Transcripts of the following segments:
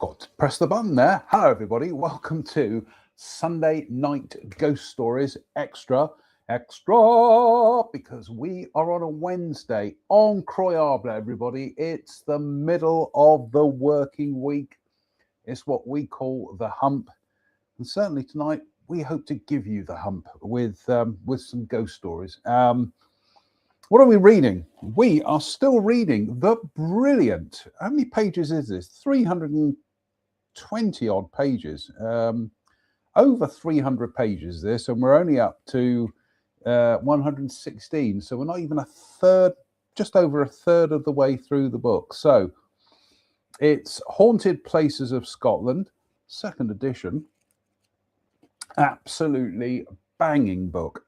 Forgot to press the button there. Hello, everybody. Welcome to Sunday Night Ghost Stories Extra, because we are on a Wednesday. Incroyable, everybody. It's the middle of the working week. It's what we call the hump. And certainly tonight, we hope to give you the hump with some ghost stories. What are we reading? We are still reading the brilliant. How many pages is this? 320 odd pages. Over 300 pages this, and we're only up to 116. So we're not even a third, just over a third of the way through the book. So it's Haunted Places of Scotland, second edition. Absolutely banging book.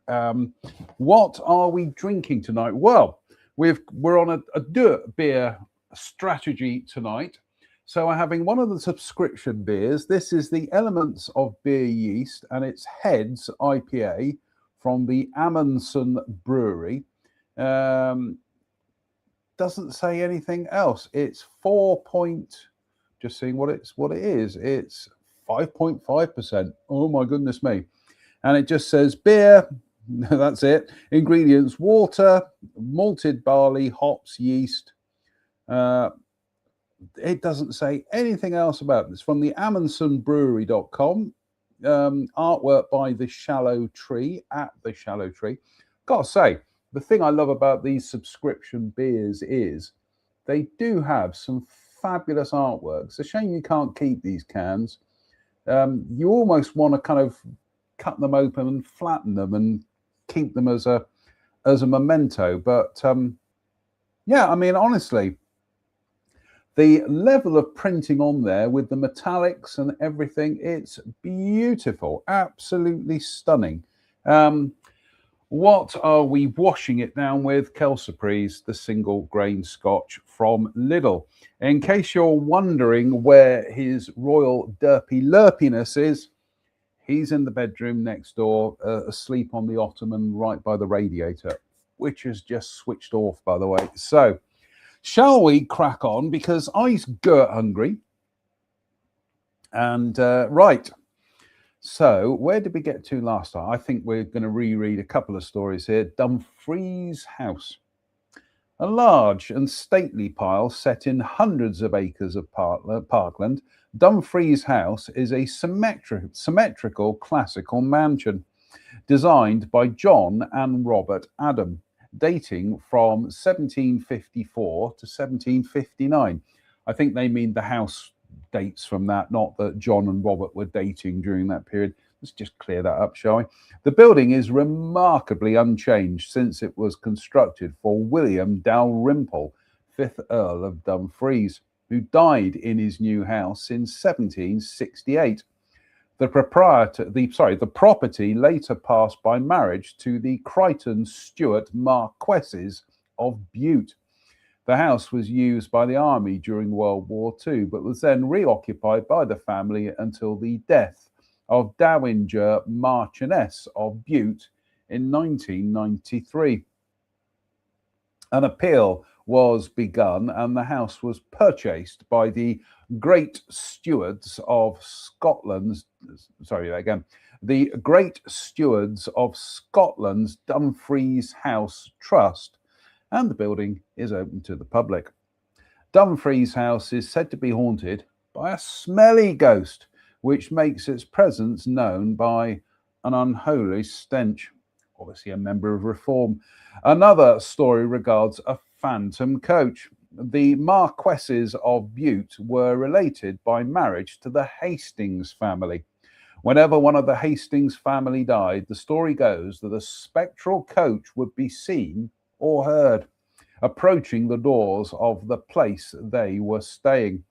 What are we drinking tonight? Well, we're on a Dirt beer strategy tonight. So we're having one of the subscription beers. This is the Elements of Beer Yeast, and it's Heads IPA from the Amundsen Brewery. Doesn't say anything else. It's just seeing what it is. It's 5.5%. Oh my goodness me. And it just says beer, that's it. Ingredients: water, malted barley, hops, yeast. It doesn't say anything else about this. From the AmundsenBrewery.com. Artwork by The Shallow Tree, at The Shallow Tree. Gotta say, the thing I love about these subscription beers is they do have some fabulous artwork. It's a shame you can't keep these cans. You almost want to kind of cut them open and flatten them and keep them as a memento. But yeah, I mean, honestly, the level of printing on there with the metallics and everything, it's beautiful, absolutely stunning. What are we washing it down with? Kelsapries, the single grain Scotch from Lidl. In case you're wondering where his royal derpy lurpiness is, he's in the bedroom next door, asleep on the ottoman right by the radiator, which is just switched off, by the way. So, shall we crack on? Because I's girt hungry. And right. So, where did we get to last time? I think we're going to reread a couple of stories here. Dumfries House. A large and stately pile set in hundreds of acres of parkland, Dumfries House is a symmetrical classical mansion designed by John and Robert Adam, dating from 1754 to 1759. I think they mean the house dates from that, not that John and Robert were dating during that period. Let's just clear that up, shall we? The building is remarkably unchanged since it was constructed for William Dalrymple, 5th Earl of Dumfries, who died in his new house in 1768. The property later passed by marriage to the Crichton Stuart Marquesses of Bute. The house was used by the army during World War II, but was then reoccupied by the family until the death of Dowager Marchioness of Bute in 1993. An appeal was begun and the house was purchased by the Great Stewards of Scotland's Dumfries House Trust, and the building is open to the public. Dumfries House is said to be haunted by a smelly ghost, which makes its presence known by an unholy stench. Obviously a member of Reform. Another story regards a phantom coach. The Marquesses of Bute were related by marriage to the Hastings family. Whenever one of the Hastings family died, the story goes that a spectral coach would be seen or heard approaching the doors of the place they were staying.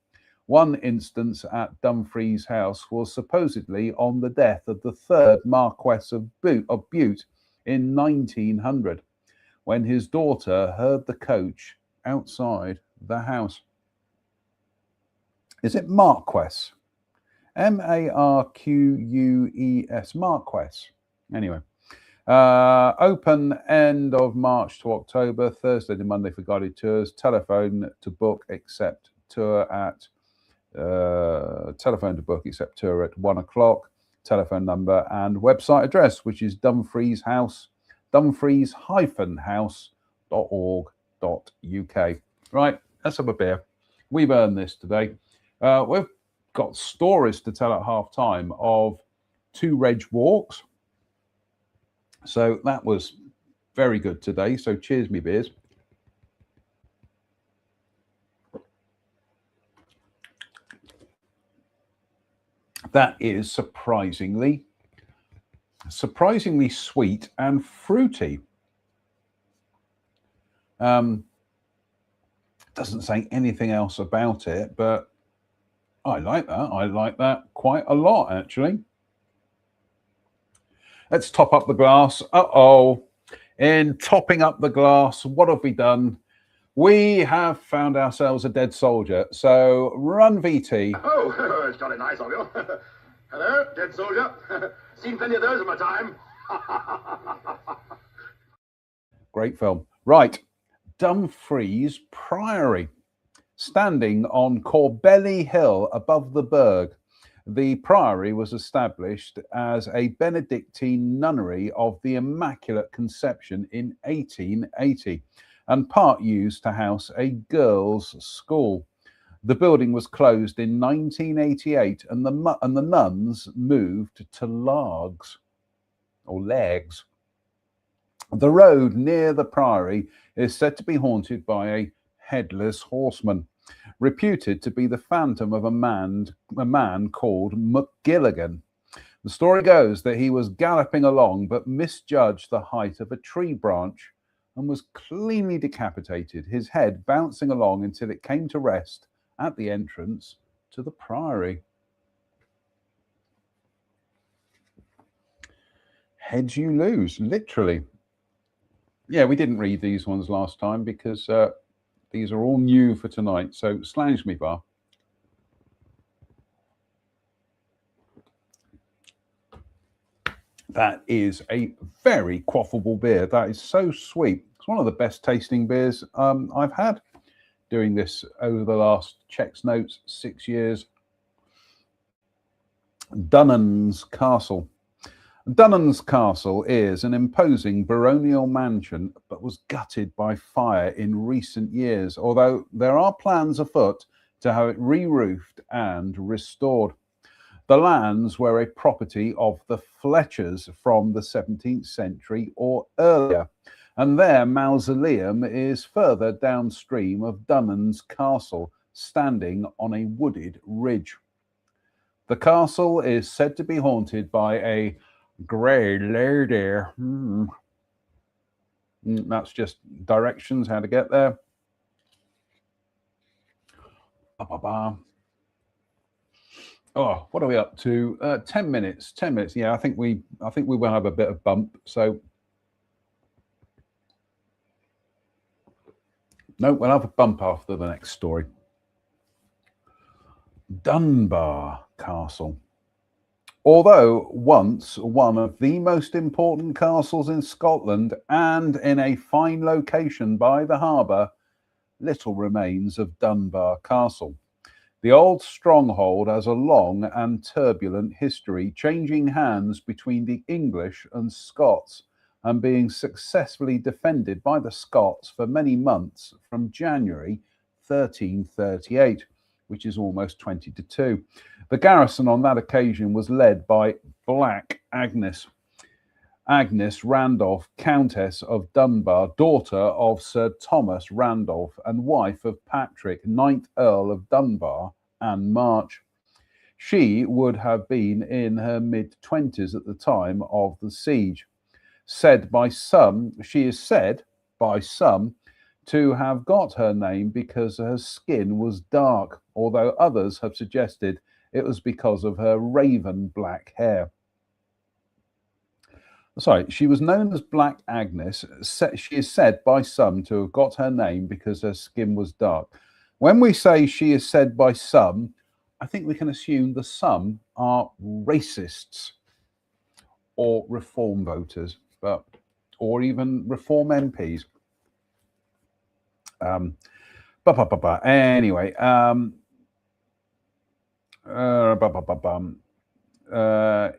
One instance at Dumfries House was supposedly on the death of the third Marquess of Bute in 1900, when his daughter heard the coach outside the house. Is it Marquess? Marquess, Marquess. Anyway, open end of March to October, Thursday to Monday for guided tours. Telephone to book, accept tour at Telephone to book, except tour at 1 o'clock. Telephone number and website address, which is Dumfries House, dumfries-house.org.uk. Right, let's have a beer. We've earned this today. We've got stories to tell at half time of 2 reg walks. So that was very good today. So cheers, me beers. That is surprisingly sweet and fruity. Doesn't say anything else about it, but I like that. I like that quite a lot, actually. Let's top up the glass. Uh-oh. In topping up the glass, what have we done? We have found ourselves a dead soldier. So run, VT. Oh, it's jolly nice of you. Hello, dead soldier. Seen plenty of those in my time. Great film. Right. Dumfries Priory. Standing on Corbelly Hill above the Burg, the priory was established as a Benedictine nunnery of the Immaculate Conception in 1880 and part used to house a girls' school. The building was closed in 1988 and the nuns moved to Largs or Legs. The road near the priory is said to be haunted by a headless horseman, reputed to be the phantom of a man called McGilligan. The story goes that he was galloping along but misjudged the height of a tree branch and was cleanly decapitated, his head bouncing along until it came to rest at the entrance to the priory. Heads you lose, literally. Yeah, we didn't read these ones last time because these are all new for tonight. So slange me bar. That is a very quaffable beer. That is so sweet. It's one of the best tasting beers I've had doing this over the last checks notes 6 years. Dunnon's Castle. Dunnon's Castle is an imposing baronial mansion, but was gutted by fire in recent years, although there are plans afoot to have it re-roofed and restored. The lands were a property of the Fletchers from the 17th century or earlier, and their mausoleum is further downstream of Dunnon's Castle, standing on a wooded ridge. The castle is said to be haunted by a grey lady. That's just directions how to get there. Oh, what are we up to? 10 minutes. 10 minutes. Yeah, I think we will have a bit of bump. So no, we'll have a bump after the next story. Dunbar Castle. Although once one of the most important castles in Scotland and in a fine location by the harbour, little remains of Dunbar Castle. The old stronghold has a long and turbulent history, changing hands between the English and Scots and being successfully defended by the Scots for many months from January 1338, which is almost 20 to 2. The garrison on that occasion was led by Black Agnes Randolph, Countess of Dunbar, daughter of Sir Thomas Randolph and wife of Patrick, 9th Earl of Dunbar and March. She would have been in her mid-20s at the time of the siege. She is said by some to have got her name because her skin was dark, although others have suggested it was because of her raven black hair. Sorry, she was known as Black Agnes. She is said by some to have got her name because her skin was dark. When we say she is said by some, I think we can assume the some are racists or reform voters, or even reform MPs. Anyway,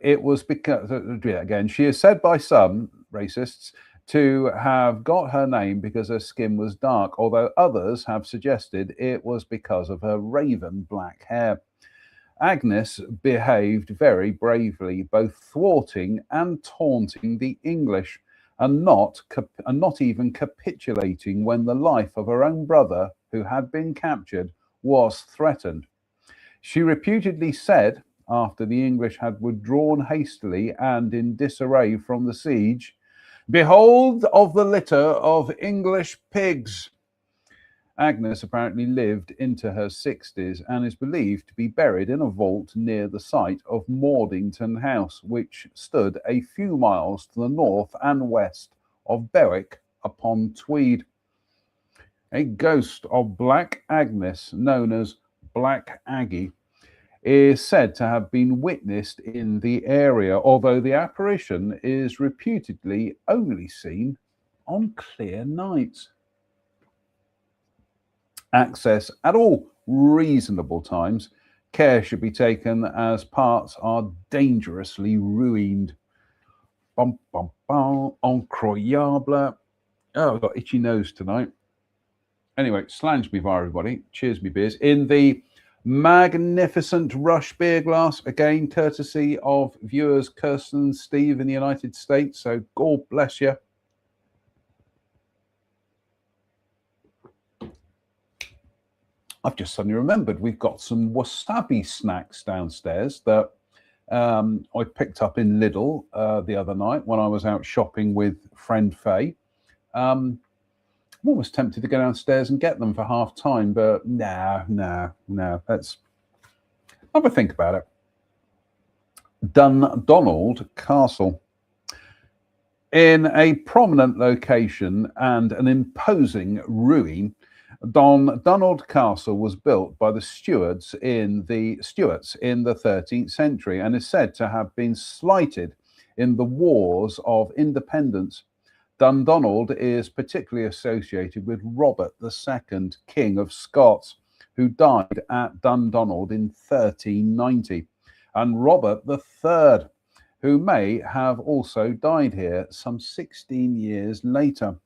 It was because, again, she is said by some racists to have got her name because her skin was dark, although others have suggested it was because of her raven black hair. Agnes behaved very bravely, both thwarting and taunting the English, and not even capitulating when the life of her own brother, who had been captured, was threatened. She reputedly said, after the English had withdrawn hastily and in disarray from the siege, "Behold of the litter of English pigs." Agnes apparently lived into her 60s and is believed to be buried in a vault near the site of Mordington House, which stood a few miles to the north and west of Berwick upon Tweed. A ghost of Black Agnes, known as Black Aggie, is said to have been witnessed in the area, although the apparition is reputedly only seen on clear nights. Access at all reasonable times. Care should be taken as parts are dangerously ruined. Bum, bum, bum, incroyable. Oh, I've got itchy nose tonight. Anyway, slange me via everybody. Cheers me beers. In the magnificent Rush beer glass, again, courtesy of viewers Kirsten and Steve in the United States. So God bless you. I've just suddenly remembered we've got some wasabi snacks downstairs that I picked up in Lidl the other night when I was out shopping with friend Faye. I'm almost tempted to go downstairs and get them for half time, but no. Let's have a think about it. Dundonald Castle. In a prominent location and an imposing ruin, Dundonald Castle was built by the Stuarts in the 13th century and is said to have been slighted in the Wars of Independence. Dundonald is particularly associated with Robert II, King of Scots, who died at Dundonald in 1390, and Robert III, who may have also died here some 16 years later.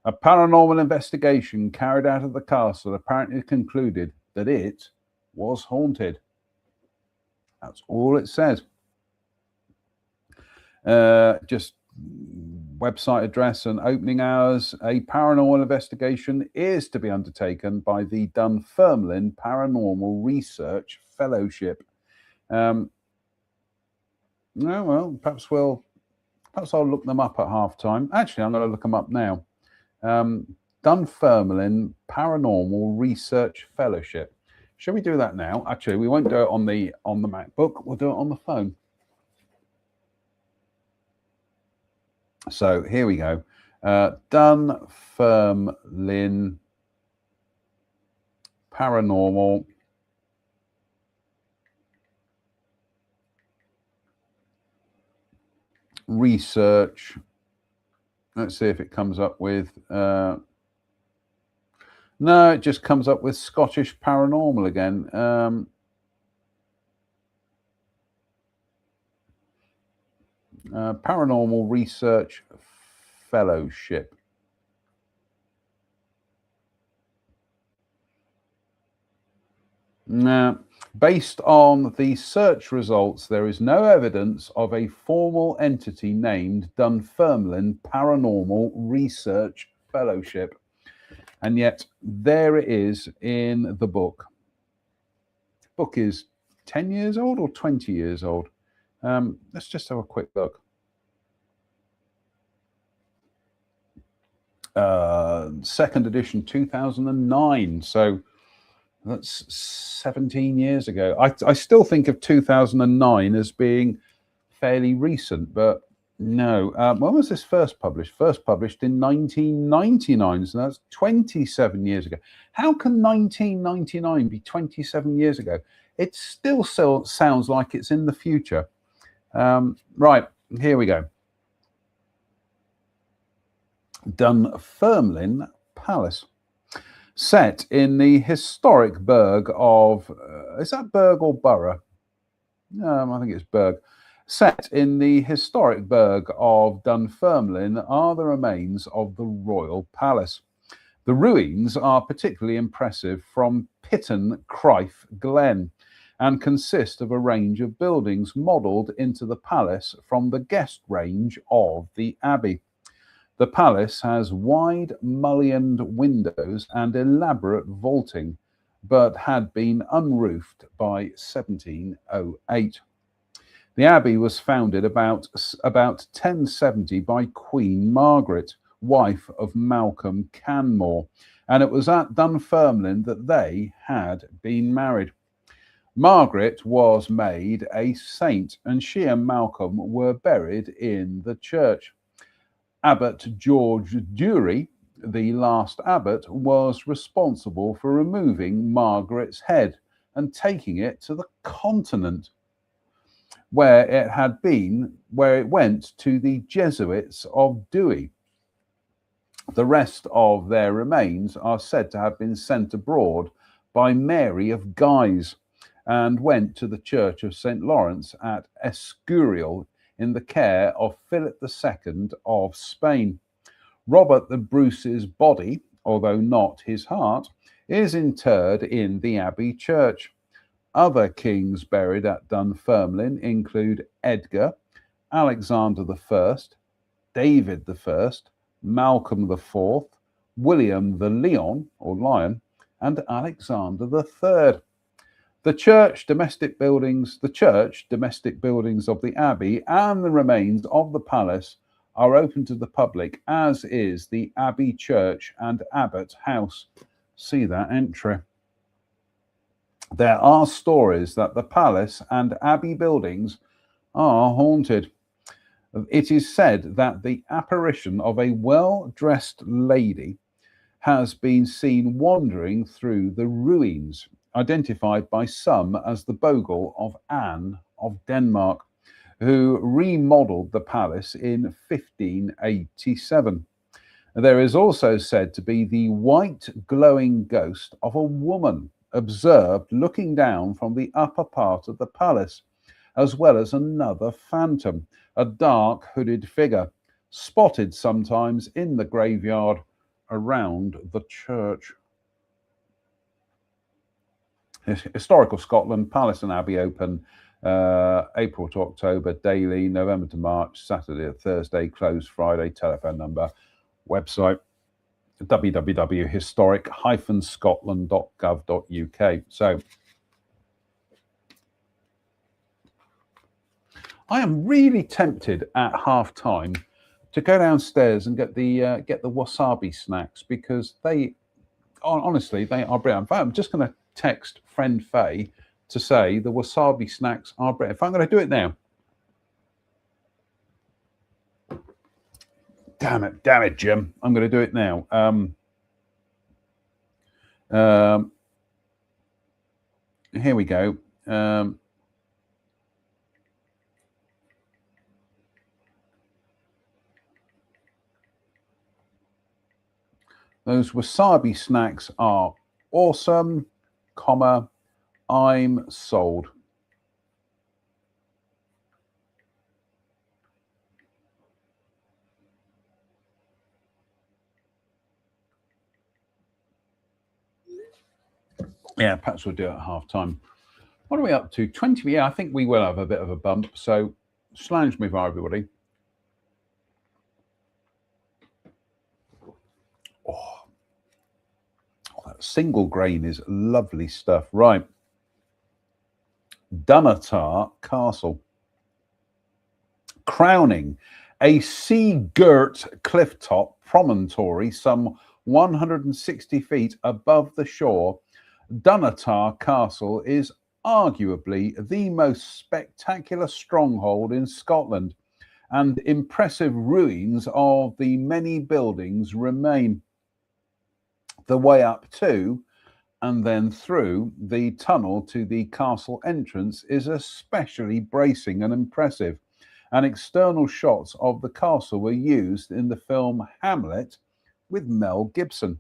A paranormal investigation carried out of the castle apparently concluded that it was haunted. That's all it says. Just website address and opening hours. A paranormal investigation is to be undertaken by the Dunfermline Paranormal Research Fellowship. Perhaps I'll look them up at halftime. Actually, I'm going to look them up now. Dunfermline Paranormal Research Fellowship. Shall we do that now? Actually, we won't do it on the MacBook. We'll do it on the phone. So here we go. Dunfermline Paranormal Research. Let's see if it comes up with. No, it just comes up with Scottish Paranormal again. Paranormal Research Fellowship. Now, based on the search results, there is no evidence of a formal entity named Dunfermline Paranormal Research Fellowship. And yet, there it is in the book. The book is 10 years old or 20 years old. Let's just have a quick look. Second edition, 2009. So that's 17 years ago. I still think of 2009 as being fairly recent, but no. When was this first published? First published in 1999, so that's 27 years ago. How can 1999 be 27 years ago? It still sounds like it's in the future. Right, here we go. Dunfermline Palace. Set in the historic burgh of, is that burgh or borough? I think it's burgh. Set in the historic burgh of Dunfermline are the remains of the royal palace. The ruins are particularly impressive from Pitton Crife Glen and consist of a range of buildings modelled into the palace from the guest range of the abbey. The palace has wide mullioned windows and elaborate vaulting, but had been unroofed by 1708. The abbey was founded about 1070 by Queen Margaret, wife of Malcolm Canmore, and it was at Dunfermline that they had been married. Margaret was made a saint, and she and Malcolm were buried in the church. Abbot George Dury, the last abbot, was responsible for removing Margaret's head and taking it to the continent, where it went to the Jesuits of Douay. The rest of their remains are said to have been sent abroad by Mary of Guise and went to the Church of St. Lawrence at Escurial in the care of Philip II of Spain. Robert the Bruce's body, although not his heart, is interred in the Abbey Church. Other kings buried at Dunfermline include Edgar, Alexander I, David I, Malcolm IV, William the Lion, or Lion, and Alexander III. The church, domestic buildings of the abbey, and the remains of the palace are open to the public, as is the Abbey Church and Abbot House. See that entry. There are stories that the palace and abbey buildings are haunted. It is said that the apparition of a well-dressed lady has been seen wandering through the ruins, identified by some as the Bogle of Anne of Denmark, who remodelled the palace in 1587. There is also said to be the white glowing ghost of a woman observed looking down from the upper part of the palace, as well as another phantom, a dark hooded figure, spotted sometimes in the graveyard around the church. Historical Scotland, Palace and Abbey open April to October, daily, November to March, Saturday to Thursday, closed Friday. Telephone number, website www.historic-scotland.gov.uk. So I am really tempted at half time to go downstairs and get the wasabi snacks, because they honestly, they are brilliant. In fact, I'm just going to text friend Faye to say the wasabi snacks are brilliant. If I'm going to do it now. Damn it, Jim. I'm going to do it now. Here we go. Those wasabi snacks are awesome, I'm sold. Yeah, perhaps we'll do it at half time. What are we up to? 20. Yeah, I think we will have a bit of a bump. So slange me for everybody. Oh, that single grain is lovely stuff. Right. Dunatar Castle. Crowning a sea-girt clifftop promontory some 160 feet above the shore, Dunatar Castle is arguably the most spectacular stronghold in Scotland, and impressive ruins of the many buildings remain. The way up to and then through the tunnel to the castle entrance is especially bracing and impressive, and external shots of the castle were used in the film Hamlet with Mel Gibson.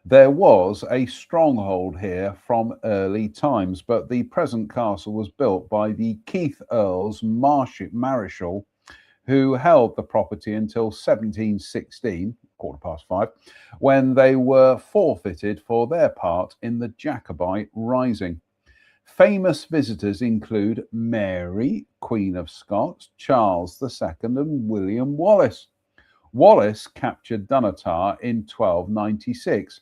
There was a stronghold here from early times, but the present castle was built by the Keith Earls Marischal, who held the property until 1716, 5:15, when they were forfeited for their part in the Jacobite Rising. Famous visitors include Mary, Queen of Scots, Charles II, and William Wallace. Wallace captured Dunatar in 1296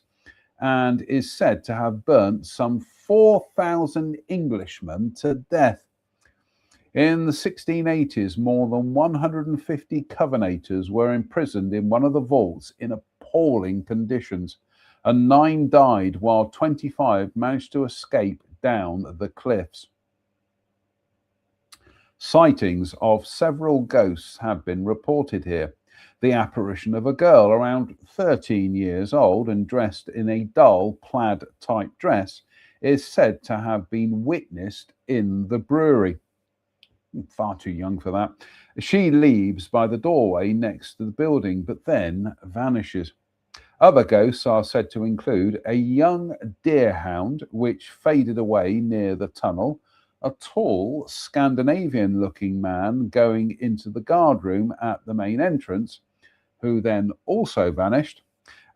and is said to have burnt some 4,000 Englishmen to death. In the 1680s, more than 150 Covenanters were imprisoned in one of the vaults in appalling conditions, and 9 died while 25 managed to escape down the cliffs. Sightings of several ghosts have been reported here. The apparition of a girl around 13 years old and dressed in a dull plaid type dress is said to have been witnessed in the brewery. Far too young for that. She leaves by the doorway next to the building, but then vanishes. Other ghosts are said to include a young deerhound which faded away near the tunnel, a tall Scandinavian-looking man going into the guard room at the main entrance, who then also vanished,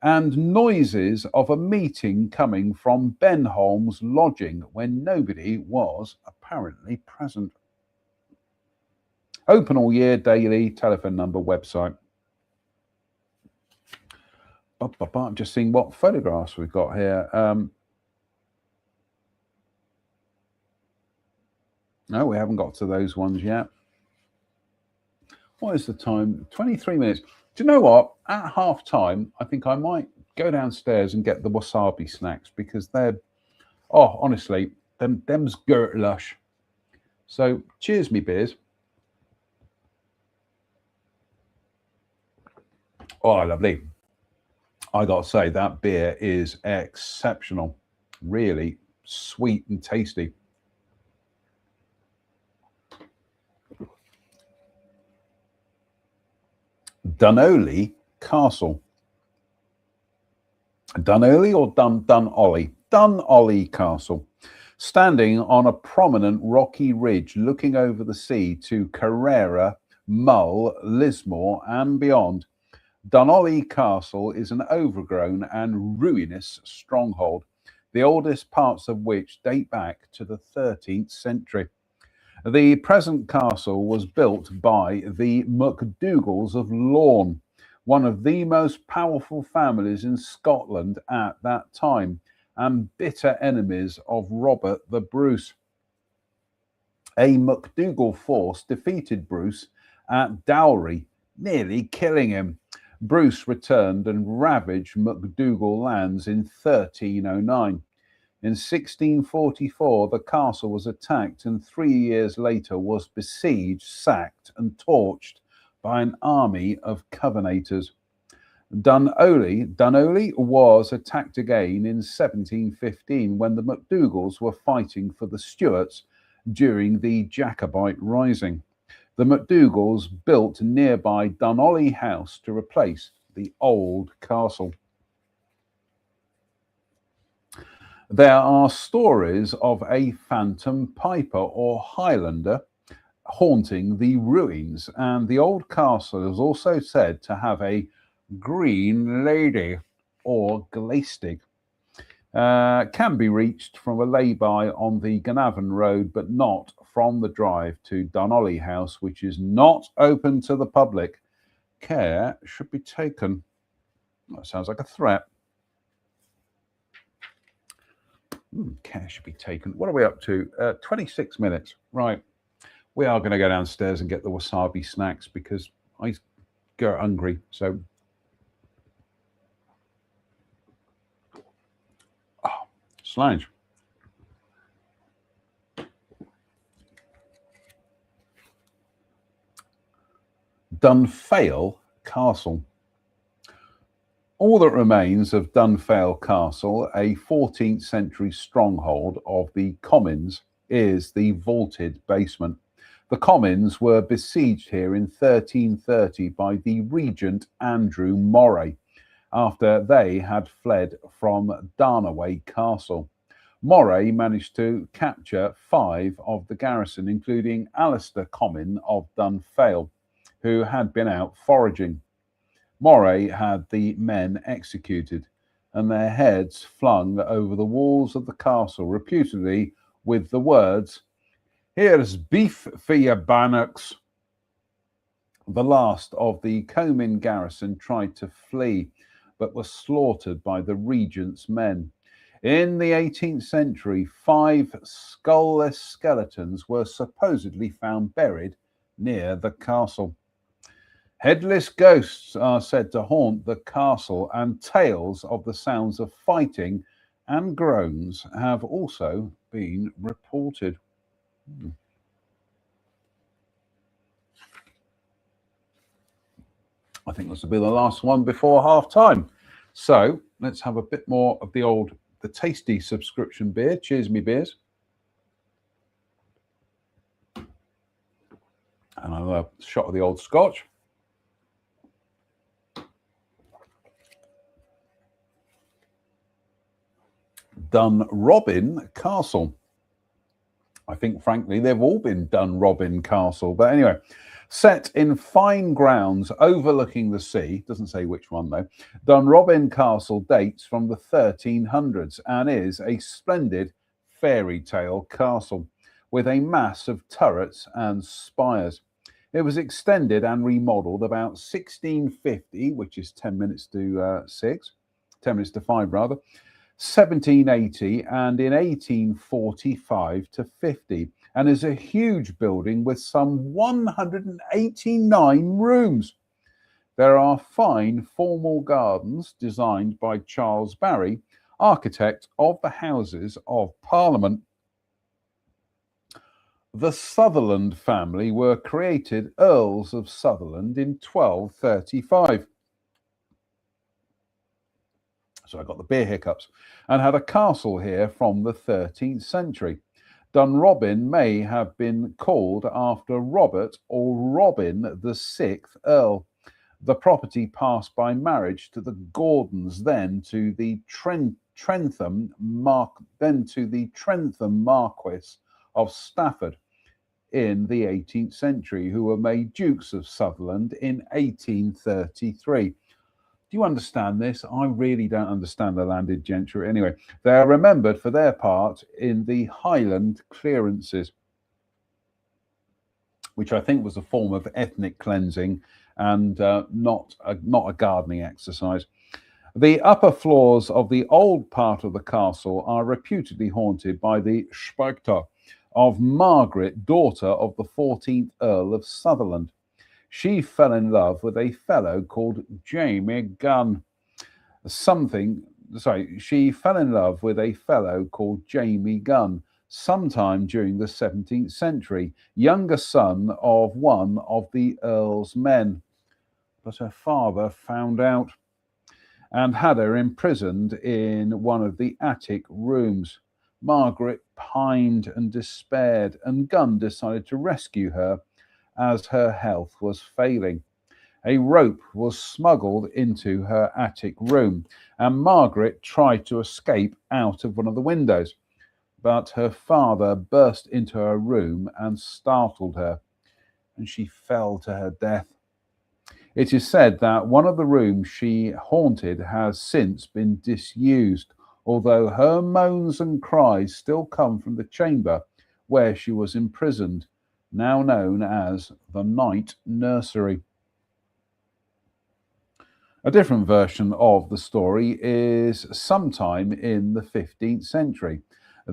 and noises of a meeting coming from Ben Holmes' lodging when nobody was apparently present. Open all year, daily, telephone number, website. I'm just seeing what photographs we've got here. No, we haven't got to those ones yet. What is the time? 23 minutes. Do you know what? At half time, I think I might go downstairs and get the wasabi snacks because they're, oh, honestly, them's girt lush. So cheers, me beers. Oh, lovely. I got to say, that beer is exceptional. Really sweet and tasty. Dunolly Castle. Dunolly or Dunolly? Dunolly Castle. Standing on a prominent rocky ridge looking over the sea to Carrera, Mull, Lismore and beyond, Dunolly Castle is an overgrown and ruinous stronghold, the oldest parts of which date back to the 13th century. The present castle was built by the MacDougals of Lorne, one of the most powerful families in Scotland at that time, and bitter enemies of Robert the Bruce. A MacDougall force defeated Bruce at Dowry, nearly killing him. Bruce returned and ravaged MacDougall lands in 1309. In 1644, the castle was attacked and 3 years later was besieged, sacked and torched by an army of Covenanters. Dunolly was attacked again in 1715 when the MacDougals were fighting for the Stuarts during the Jacobite Rising. The MacDougals built nearby Dunolly House to replace the old castle. There are stories of a phantom piper or Highlander haunting the ruins, and the old castle is also said to have a green lady or glaistig. Can be reached from a lay-by on the Glenavon Road, but not from the drive to Dunolly House, which is not open to the public. Care should be taken. That sounds like a threat. Care should be taken. What are we up to? 26 minutes. Right. We are going to go downstairs and get the wasabi snacks because I get hungry. So, Slange. Dunfale Castle. All that remains of Dunfale Castle, a 14th century stronghold of the Comyns, is the vaulted basement. The Comyns were besieged here in 1330 by the regent Andrew Moray, after they had fled from Darnaway Castle. Moray managed to capture 5 of the garrison, including Alistair Comyn of Dunfail, who had been out foraging. Moray had the men executed and their heads flung over the walls of the castle, reputedly with the words, "Here's beef for your bannocks." The last of the Comyn garrison tried to flee, but were slaughtered by the regent's men. In the 18th century, 5 skullless skeletons were supposedly found buried near the castle. Headless ghosts are said to haunt the castle, and tales of the sounds of fighting and groans have also been reported. I think this will be the last one before half time. So let's have a bit more of the tasty subscription beer. Cheers, me beers. And another shot of the old scotch. Dunrobin Castle. I think, frankly, they've all been Dunrobin Castle. But anyway, set in fine grounds overlooking the sea, doesn't say which one though, Dunrobin Castle dates from the 1300s and is a splendid fairy tale castle with a mass of turrets and spires. It was extended and remodelled about 1650, which is 10 minutes to 5 rather, 1780 and in 1845 to 50, and is a huge building with some 189 rooms. There are fine formal gardens designed by Charles Barry, architect of the Houses of Parliament. The Sutherland family were created Earls of Sutherland in 1235. So I got the beer hiccups, and had a castle here from the 13th century. Dunrobin may have been called after Robert or Robin the 6th Earl. The property passed by marriage to the Gordons, then to the Trentham Marquis of Stafford in the 18th century, who were made Dukes of Sutherland in 1833. Do you understand this? I really don't understand the landed gentry. Anyway, they are remembered for their part in the Highland clearances, which I think was a form of ethnic cleansing and not a gardening exercise. The upper floors of the old part of the castle are reputedly haunted by the spectre of Margaret, daughter of the 14th Earl of Sutherland. She fell in love with a fellow called Jamie Gunn. She fell in love with a fellow called Jamie Gunn sometime during the 17th century, younger son of one of the Earl's men. But her father found out and had her imprisoned in one of the attic rooms. Margaret pined and despaired, and Gunn decided to rescue her as her health was failing. A rope was smuggled into her attic room, and Margaret tried to escape out of one of the windows. But her father burst into her room and startled her, and she fell to her death. It is said that one of the rooms she haunted has since been disused, although her moans and cries still come from the chamber where she was imprisoned, now known as the Night Nursery. A different version of the story is sometime in the 15th century. A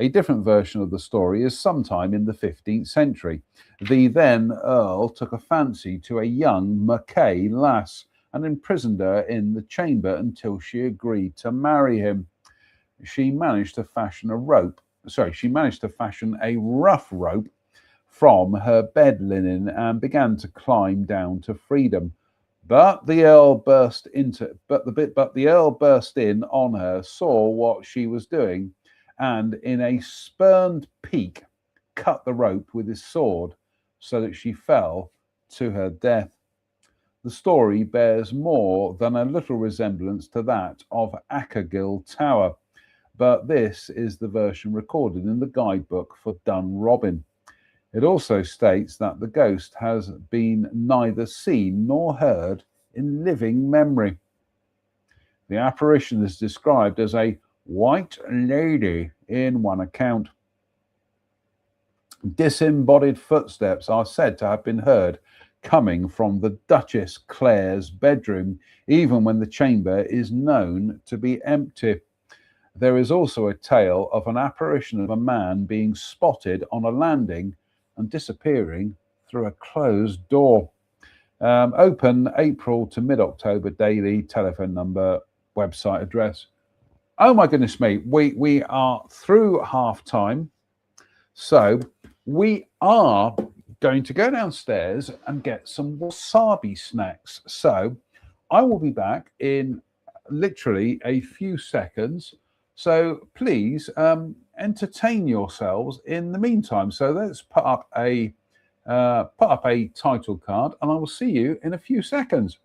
different version of the story is sometime in the 15th century. The then Earl took a fancy to a young Mackay lass and imprisoned her in the chamber until she agreed to marry him. She managed to fashion a rough rope from her bed linen and began to climb down to freedom. But the Earl burst in on her, saw what she was doing, and in a spurned pique cut the rope with his sword so that she fell to her death. the story bears more than a little resemblance to that of Akergill Tower, but this is the version recorded in the guidebook for Dun Robin. It also states that the ghost has been neither seen nor heard in living memory. The apparition is described as a white lady in one account. Disembodied footsteps are said to have been heard coming from the Duchess Clare's bedroom, even when the chamber is known to be empty. There is also a tale of an apparition of a man being spotted on a landing and disappearing through a closed door. Open April to mid-October daily, telephone number, website address. Oh my goodness me, we are through half time. So we are going to go downstairs and get some wasabi snacks. So I will be back in literally a few seconds. So please entertain yourselves in the meantime. So let's put up a title card, and I will see you in a few seconds.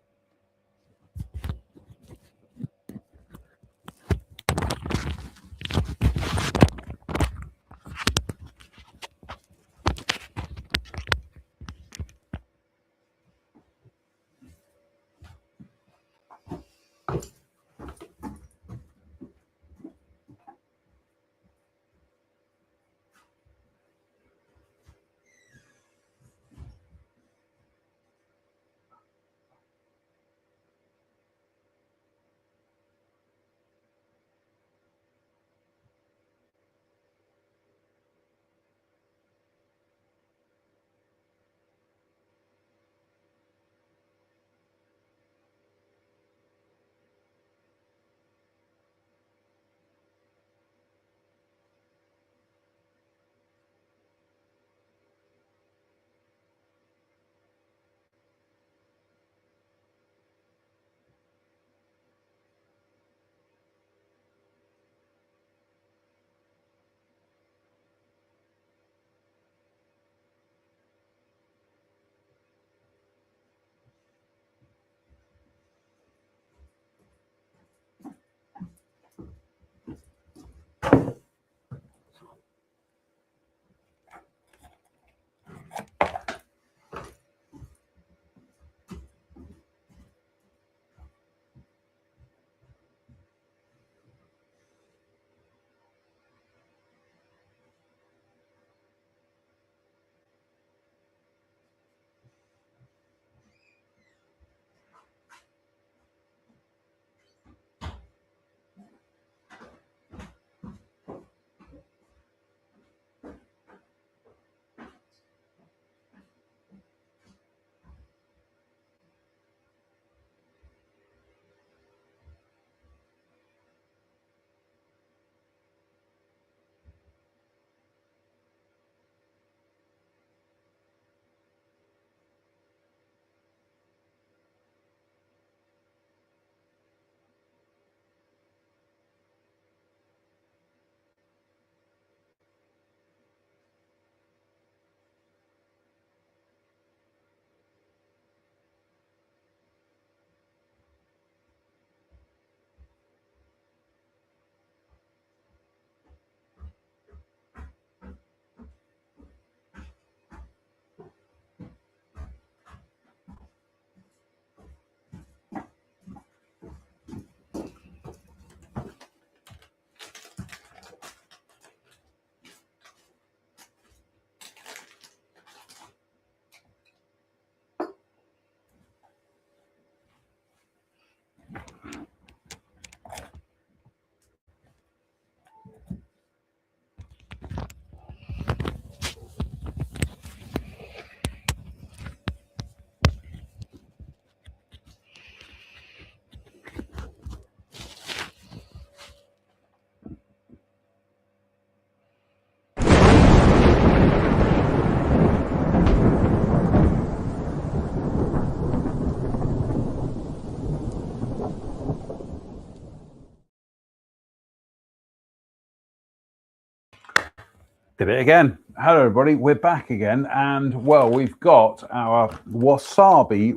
Did it again. Hello, everybody. We're back again, and well, we've got our wasabi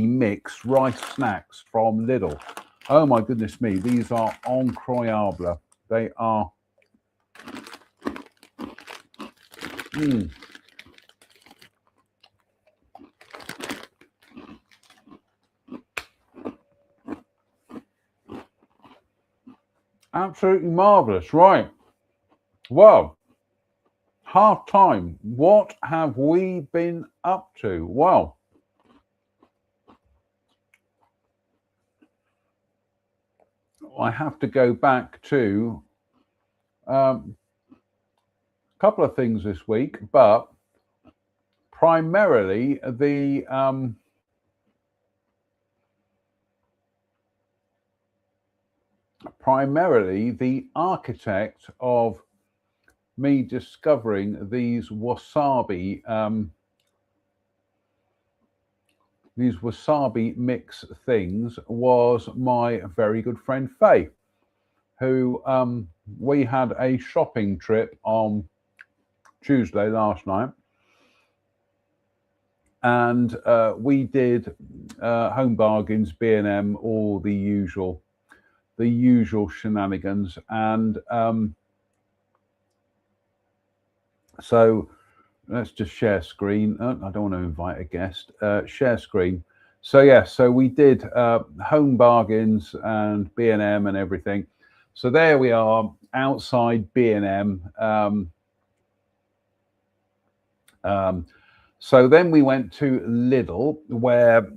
mix rice snacks from Lidl. Oh my goodness me, these are incroyable. They are. Absolutely marvelous. Right. Well, half time. What have we been up to? Well, I have to go back to a couple of things this week, but primarily the architect of me discovering these wasabi mix things was my very good friend Faye, who we had a shopping trip on Tuesday last night, and we did Home Bargains, B&M, all the usual shenanigans, and so let's just share screen. I don't want to invite a guest. Share screen. So yeah, so we did Home Bargains and B&M and everything. So there we are outside B&M. So then we went to Lidl, where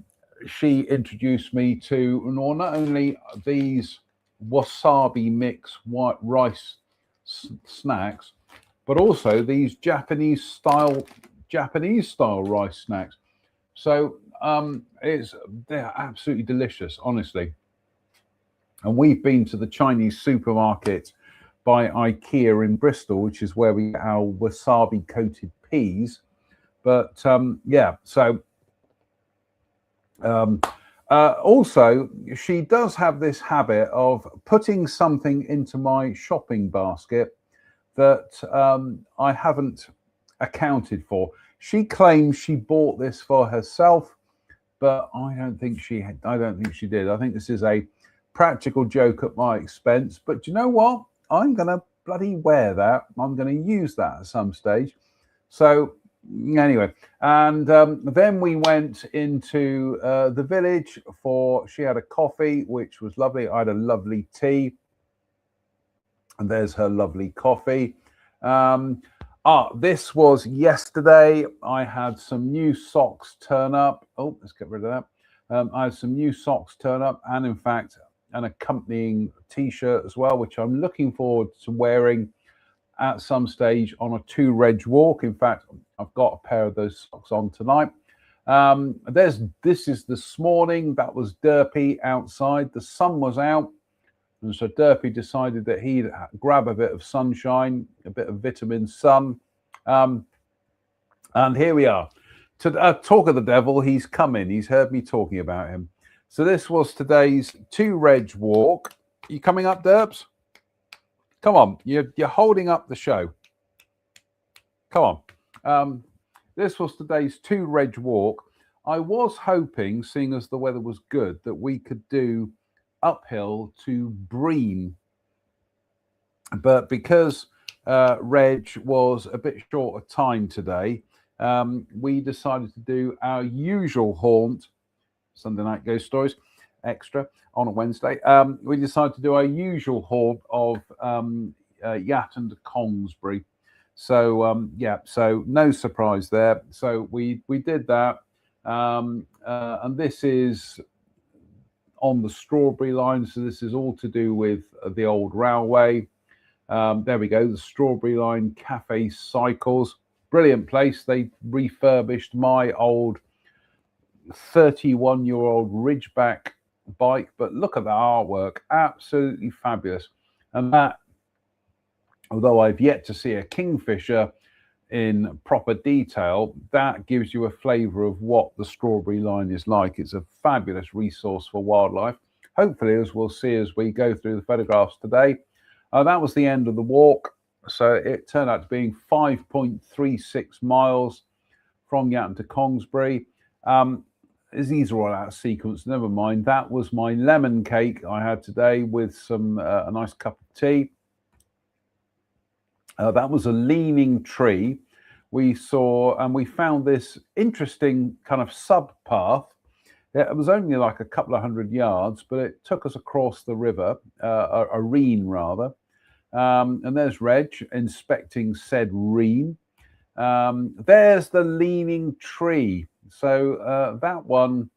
she introduced me to not only these wasabi mix white rice snacks, but also these Japanese style rice snacks. So they're absolutely delicious, honestly. And we've been to the Chinese supermarket by IKEA in Bristol, which is where we get our wasabi coated peas. But yeah, so also she does have this habit of putting something into my shopping basket that I haven't accounted for. She claims she bought this for herself, but I don't think she did. I think this is a practical joke at my expense. But you know what? I'm gonna bloody wear that. I'm gonna use that at some stage. So anyway, and then we went into the village she had a coffee, which was lovely. I had a lovely tea. And there's her lovely coffee. This was yesterday. I had some new socks turn up. Oh, let's get rid of that. I had some new socks turn up, and in fact, an accompanying t-shirt as well, which I'm looking forward to wearing at some stage on a 2-reg walk. In fact, I've got a pair of those socks on tonight. This is this morning. That was Derpy outside. The sun was out. And so Derpy decided that he'd grab a bit of sunshine, a bit of vitamin sun. And here we are. To talk of the devil, he's come in. He's heard me talking about him. So this was today's 2-reg walk. You coming up, Derps? Come on. You're holding up the show. Come on. This was today's 2-reg walk. I was hoping, seeing as the weather was good, that we could do uphill to Bream, but because Reg was a bit short of time today, we decided to do our usual haunt, Sunday Night Ghost Stories extra on a Wednesday. We decided to do our usual haunt of Yatton to Kongsbury. So yeah, so no surprise there. So we did that, and this is on the Strawberry Line. So this is all to do with the old railway. There we go, the Strawberry Line Cafe Cycles. Brilliant place. They refurbished my old 31-year-old Ridgeback bike, but look at the artwork, absolutely fabulous. And that, although I've yet to see a Kingfisher in proper detail, that gives you a flavour of what the Strawberry Line is like. It's a fabulous resource for wildlife. Hopefully, as we'll see as we go through the photographs today. That was the end of the walk. So it turned out to being 5.36 miles from Yatton to Kongsbury. These are all out of sequence, never mind. That was my lemon cake I had today with some a nice cup of tea. That was a leaning tree. We saw and we found this interesting kind of sub path. It was only like a couple of 100 yards, but it took us across the river, a reen rather. And there's Reg inspecting said reen. There's the leaning tree. So that one,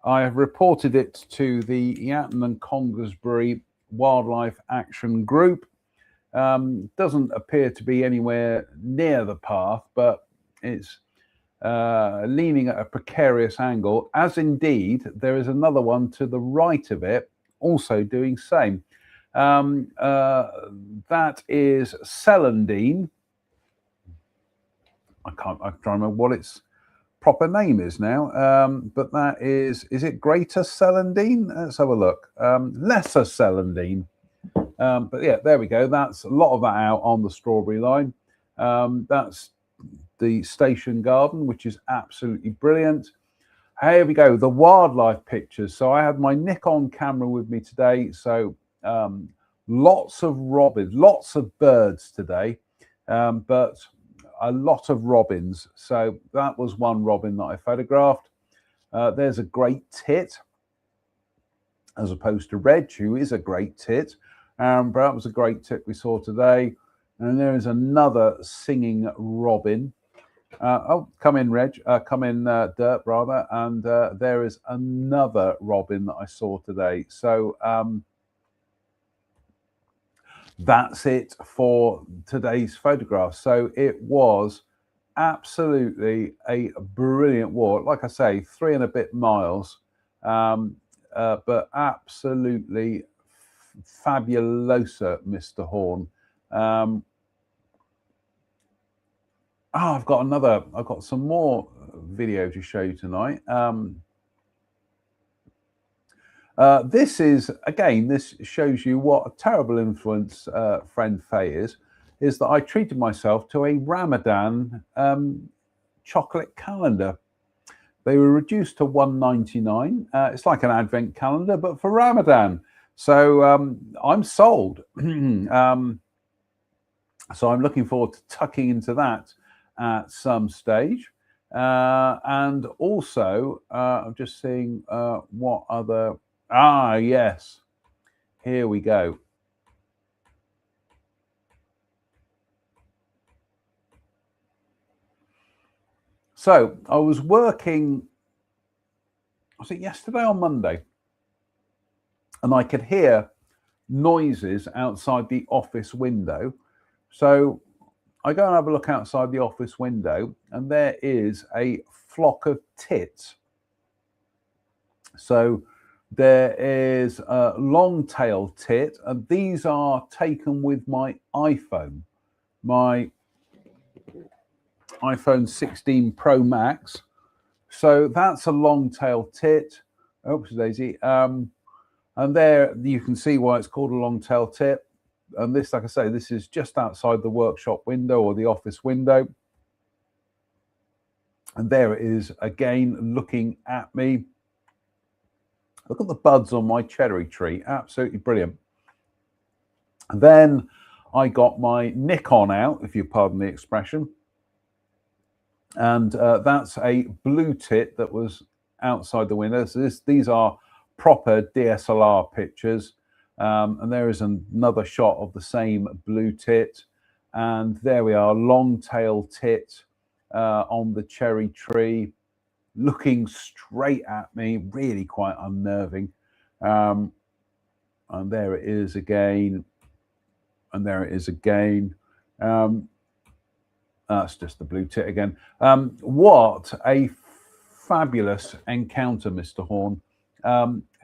I have reported it to the Yatton and Kongsbury Wildlife Action Group. Doesn't appear to be anywhere near the path, but it's leaning at a precarious angle, as indeed there is another one to the right of it, also doing same. That is Celandine. I'm trying to remember what its proper name is now, but that is it Greater Celandine? Let's have a look. Lesser Celandine. But yeah, there we go. That's a lot of that out on the Strawberry Line. That's the station garden, which is absolutely brilliant. Here we go, the wildlife pictures. So I had my Nikon camera with me today. So lots of robins, lots of birds today, but a lot of robins. So that was one robin that I photographed. There's a great tit, as opposed to Reg, who is a great tit. But that was a great tit we saw today. And there is another singing robin. Oh, come in, Reg. Come in, Dirt, rather. And there is another robin that I saw today. So that's it for today's photograph. So it was absolutely a brilliant walk. Like I say, 3 and a bit miles, but absolutely fabulosa, Mr. Horn. I've got some more video to show you tonight. This shows you what a terrible influence friend Faye is that I treated myself to a Ramadan chocolate calendar. They were reduced to $1.99. It's like an advent calendar, but for Ramadan. So I'm sold. So I'm looking forward to tucking into that at some stage. And also, I'm just seeing what other... yes. Here we go. So I was working, was it yesterday or Monday? And I could hear noises outside the office window. So I go and have a look outside the office window, and there is a flock of tits. So there is a long-tailed tit, and these are taken with my iPhone, iPhone 16 Pro Max. So that's a long-tailed tit. Oops, daisy. And there you can see why it's called a long-tailed tit. And this, like I say, this is just outside the workshop window or the office window. And there it is again, looking at me. Look at the buds on my cherry tree. Absolutely brilliant. And then I got my Nikon out, if you pardon the expression. And that's a blue tit that was outside the window. So these are proper DSLR pictures. And there is another shot of the same blue tit. And there we are, long-tailed tit on the cherry tree, looking straight at me, really quite unnerving. And there it is again. And there it is again. That's just the blue tit again. What a fabulous encounter, Mr. Horn.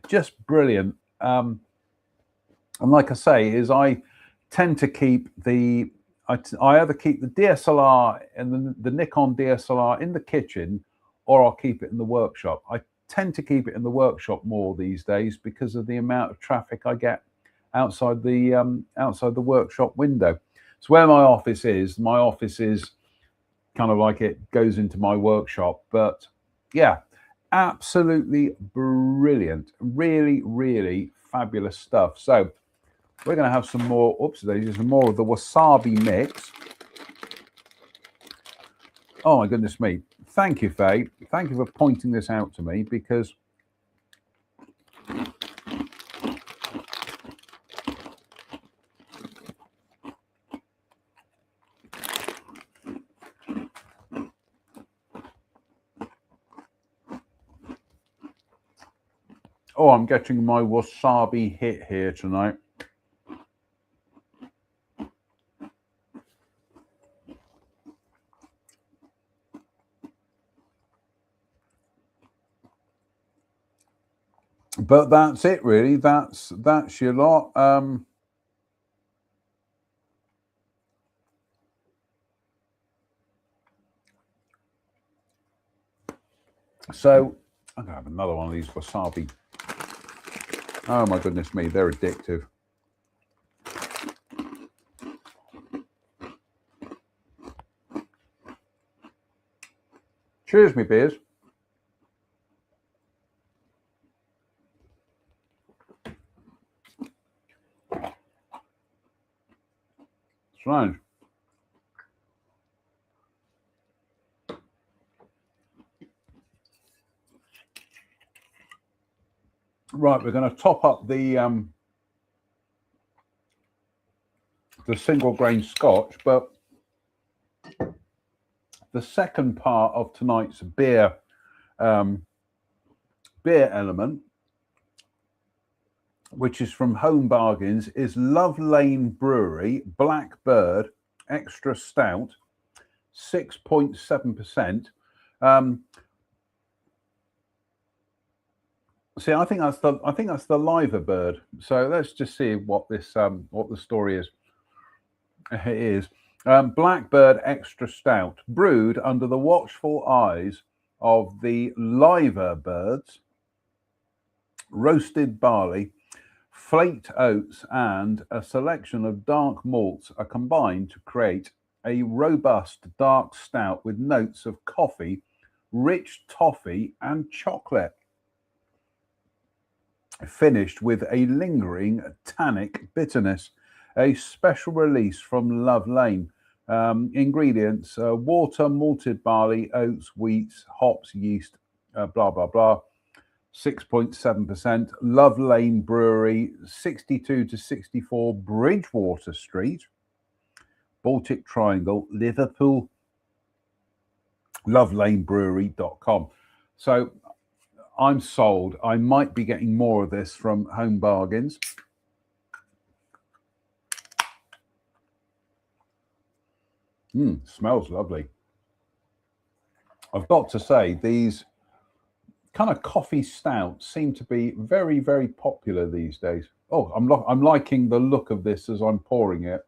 Just brilliant. And like I say, I tend to keep I either keep the DSLR and the Nikon DSLR in the kitchen, or I'll keep it in the workshop. I tend to keep it in the workshop more these days because of the amount of traffic I get outside the workshop window. It's where my office is. My office is kind of like it goes into my workshop. But yeah, absolutely brilliant. Really, really fabulous stuff. So we're going to have some more, some more of the wasabi mix. Oh my goodness me. Thank you, Faye. Thank you for pointing this out to me, because I'm getting my wasabi hit here tonight. But that's it, really. That's your lot. So I'm gonna have another one of these wasabi. Oh my goodness me, they're addictive. Cheers, me beers. Strange. Right, we're going to top up the single grain Scotch, but the second part of tonight's beer element, which is from Home Bargains, is Love Lane Brewery Blackbird Extra Stout, 6.7%. See, I think that's the liver bird. So let's just see what this what the story is. It is Blackbird Extra Stout, brewed under the watchful eyes of the liver birds. Roasted barley, flaked oats, and a selection of dark malts are combined to create a robust dark stout with notes of coffee, rich toffee, and chocolate, finished with a lingering tannic bitterness. A special release from Love Lane. Ingredients: water, malted barley, oats, wheats, hops, yeast, blah, blah, blah. 6.7%. Love Lane Brewery, 62 to 64 Bridgewater Street, Baltic Triangle, Liverpool. lovelanebrewery.com. So I'm sold. I might be getting more of this from Home Bargains. Smells lovely. I've got to say, these kind of coffee stouts seem to be very, very popular these days. Oh, I'm liking the look of this as I'm pouring it.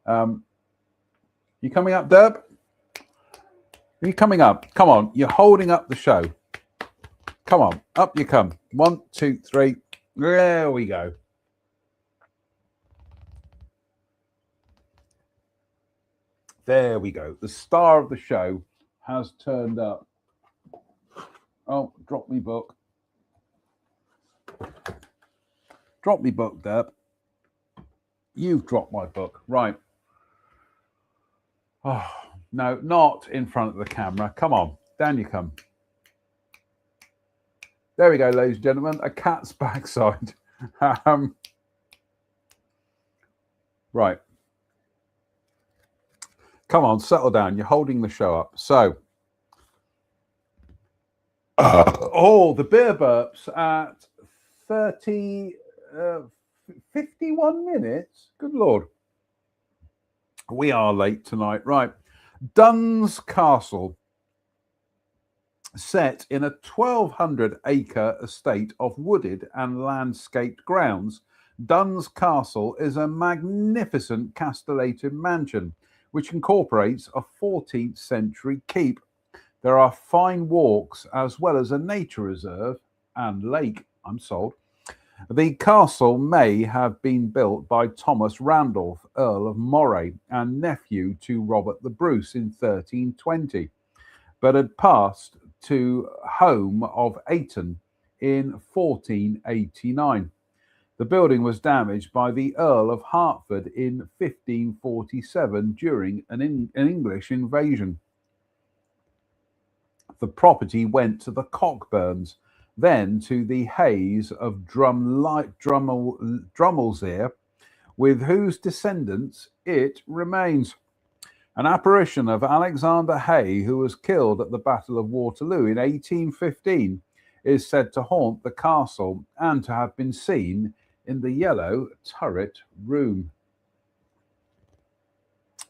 You coming up, Derb? Are you coming up? Come on, you're holding up the show. Come on, up you come. 1, 2, 3. There we go. There we go. The star of the show has turned up. Oh, drop me book. Drop me book, Deb. You've dropped my book. Right. Oh, no, not in front of the camera. Come on, down you come. There we go, ladies and gentlemen. A cat's backside. Right. Come on, settle down. You're holding the show up. So, the beer burps at 51 minutes. Good Lord. We are late tonight. Right. Duns Castle, set in a 1,200-acre estate of wooded and landscaped grounds. Duns Castle is a magnificent castellated mansion which incorporates a 14th century keep. There are fine walks as well as a nature reserve and lake. I'm sold. The castle may have been built by Thomas Randolph, Earl of Moray, and nephew to Robert the Bruce in 1320, but had passed to home of Ayton in 1489. The building was damaged by the Earl of Hertford in 1547 during an English invasion. The property went to the Cockburns, then to the Hayes of Drummelseer, with whose descendants it remains. An apparition of Alexander Hay, who was killed at the Battle of Waterloo in 1815, is said to haunt the castle and to have been seen in the yellow turret room.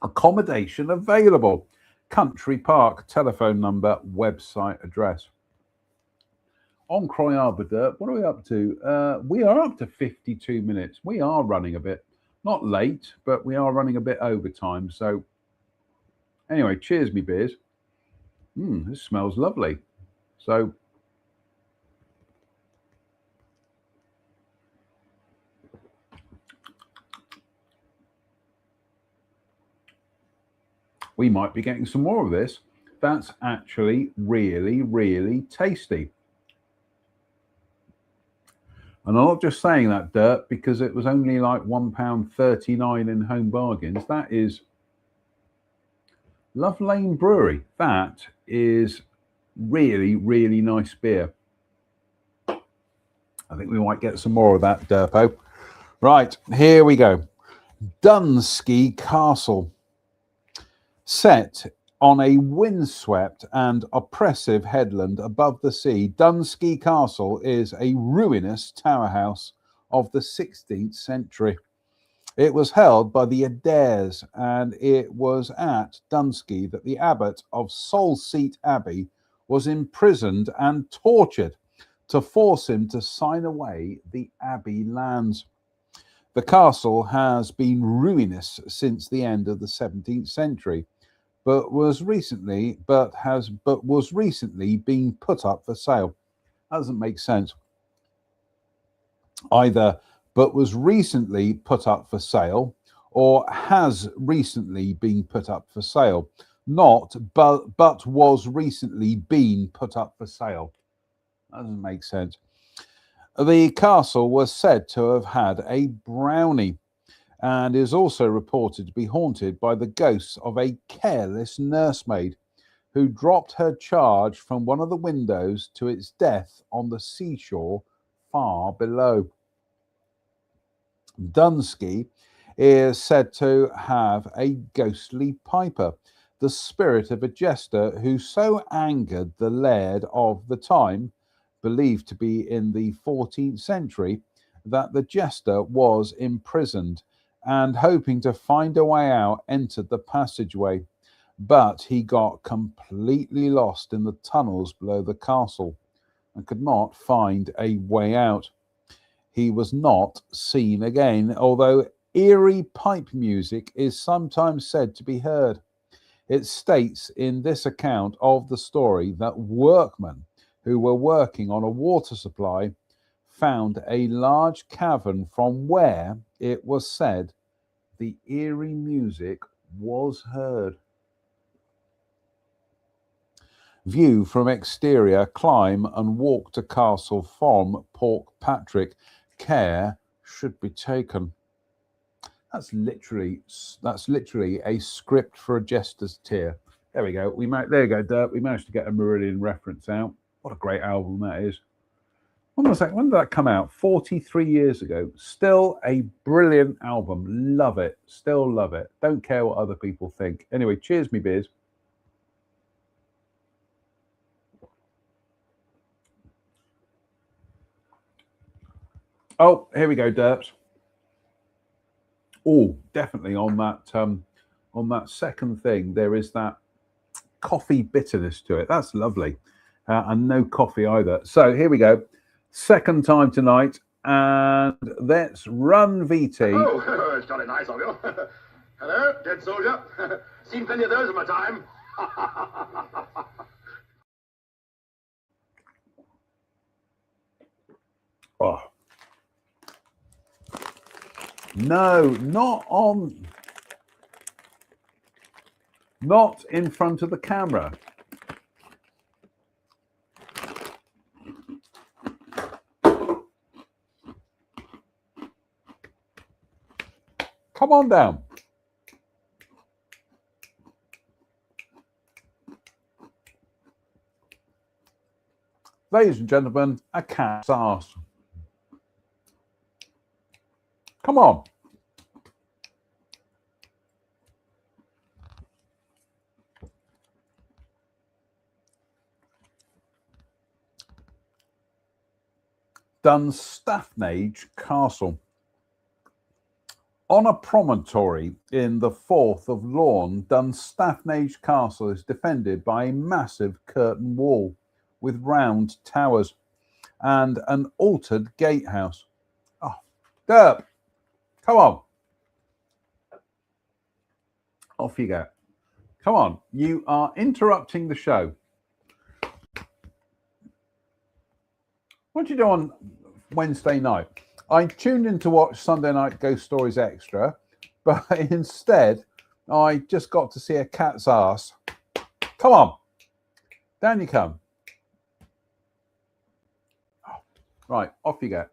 Accommodation available. Country Park, telephone number, website address. On Croy Harbour Dirt, what are we up to? We are up to 52 minutes. We are running a bit, not late, but we are running a bit over time. So anyway, cheers me beers. This smells lovely. So we might be getting some more of this. That's actually really, really tasty. And I'm not just saying that, Dirt, because it was only like £1.39 in Home Bargains. That is Love Lane Brewery. That is really, really nice beer. I think we might get some more of that, Derpo. Right, here we go. Dunsky Castle. Set on a windswept and oppressive headland above the sea, Dunsky Castle is a ruinous tower house of the 16th century. It was held by the Adaires, and it was at Dunsky that the abbot of Salseat Abbey was imprisoned and tortured to force him to sign away the abbey lands. The castle has been ruinous since the end of the 17th century, but was recently being put up for sale. That doesn't make sense. Either but was recently put up for sale or has recently been put up for sale. Not but was recently been put up for sale. That doesn't make sense. The castle was said to have had a brownie, and is also reported to be haunted by the ghosts of a careless nursemaid who dropped her charge from one of the windows to its death on the seashore far below. Dunsky is said to have a ghostly piper, the spirit of a jester who so angered the laird of the time, believed to be in the 14th century, that the jester was imprisoned, and hoping to find a way out, entered the passageway. But he got completely lost in the tunnels below the castle and could not find a way out. He was not seen again, although eerie pipe music is sometimes said to be heard. It states in this account of the story that workmen who were working on a water supply found a large cavern from where it was said the eerie music was heard. View from exterior, climb and walk to castle from Porkpatrick. Care should be taken. That's literally a script for a jester's tear. There we go. There you go, Dirt. We managed to get a Marillion reference out. What a great album that is. When did that come out? 43 years ago. Still a brilliant album. Love it. Still love it. Don't care what other people think. Anyway, cheers me beers. Oh, here we go, Derps. Oh, definitely on that second thing, there is that coffee bitterness to it. That's lovely. And no coffee either. So here we go. Second time tonight, and let's run VT. Oh, it's jolly nice of you. Hello, dead soldier. Seen plenty of those in my time. Oh, No, not in front of the camera. Come on down. Ladies and gentlemen, a cat's arse. Come on. Dunstafnage Castle. On a promontory in the Firth of Lorne, Dunstafnage Castle is defended by a massive curtain wall with round towers and an altered gatehouse. Oh, Derp, come on. Off you go. Come on, you are interrupting the show. What do you do on Wednesday night? I tuned in to watch Sunday Night Ghost Stories Extra, but instead I just got to see a cat's ass. Come on, down you come. Oh, right, off you go.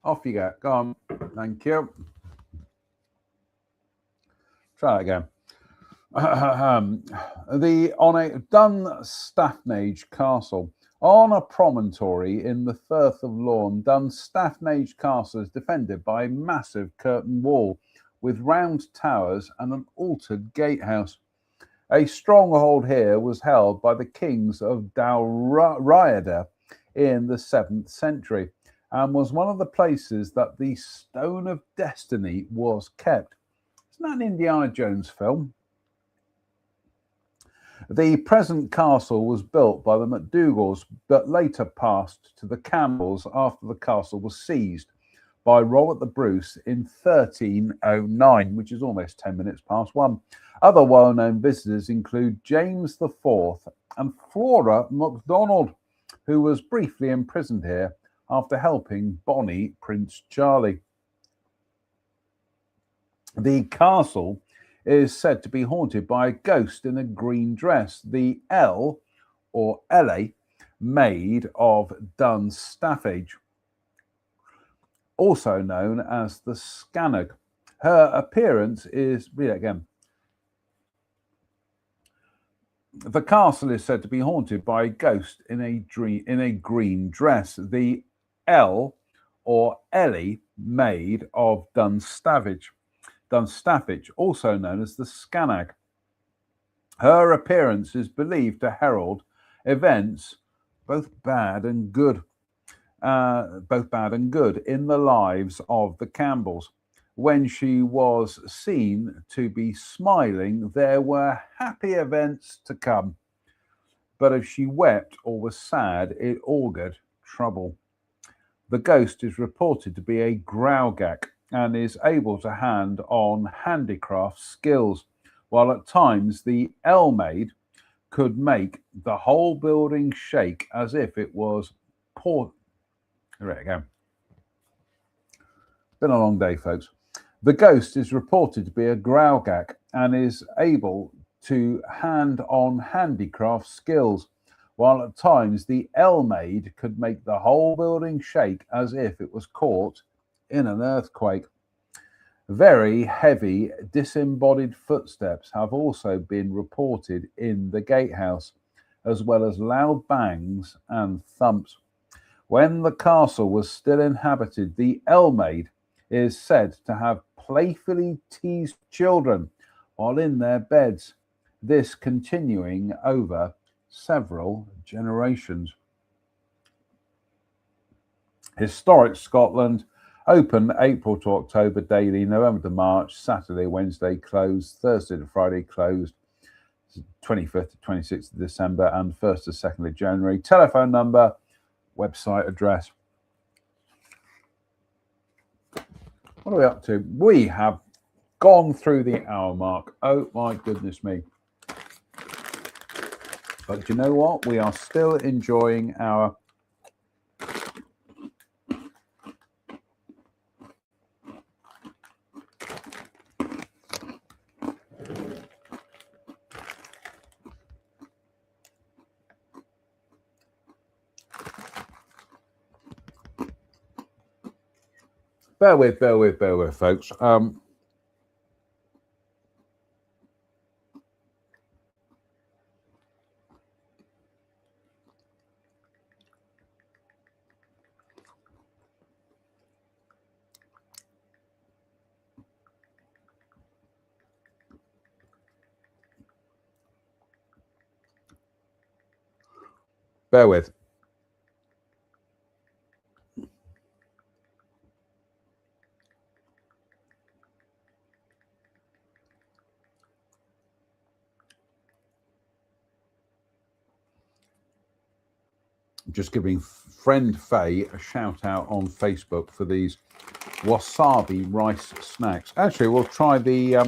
Off you go. Go on. Thank you. Try that again. On a Dunstafnage Castle. On a promontory in the Firth of Lorne, Dunstafnage Castle is defended by a massive curtain wall with round towers and an altered gatehouse. A stronghold here was held by the kings of Dalriada in the 7th century and was one of the places that the Stone of Destiny was kept. Isn't that an Indiana Jones film? The present castle was built by the MacDougals, but later passed to the Campbells after the castle was seized by Robert the Bruce in 1309, which is almost 10 minutes past 1. Other well-known visitors include James IV and Flora MacDonald, who was briefly imprisoned here after helping Bonnie Prince Charlie. The castle is said to be haunted by a ghost in a green dress, the L or Ellie maid of Dunstafnage, also known as the Scanag. Her appearance is, read it again. The castle is said to be haunted by a ghost in a green dress, the L or Ellie maid of Dunstafnage, also known as the Scanag. Her appearance is believed to herald events both bad and good in the lives of the Campbells. When she was seen to be smiling, there were happy events to come. But if she wept or was sad, it augured trouble. The ghost is reported to be a Graugach and is able to hand on handicraft skills, while at times the L-maid could make the whole building shake as if it was There we go. Been a long day, folks. The ghost is reported to be a Graugach and is able to hand on handicraft skills, while at times the L-maid could make the whole building shake as if it was caught in an earthquake. Very heavy disembodied footsteps have also been reported in the gatehouse, as well as loud bangs and thumps. When the castle was still inhabited, the L-maid is said to have playfully teased children while in their beds, this continuing over several generations. Historic Scotland, open April to October daily, November to March, Saturday, Wednesday closed, Thursday to Friday closed, 25th to 26th of December and 1st to 2nd of January. Telephone number, website address. What are we up to? We have gone through the hour mark. Oh my goodness me. But you know what? We are still enjoying our Bear with, folks. Bear with. Just giving friend Faye a shout out on Facebook for these wasabi rice snacks. Actually, we'll try the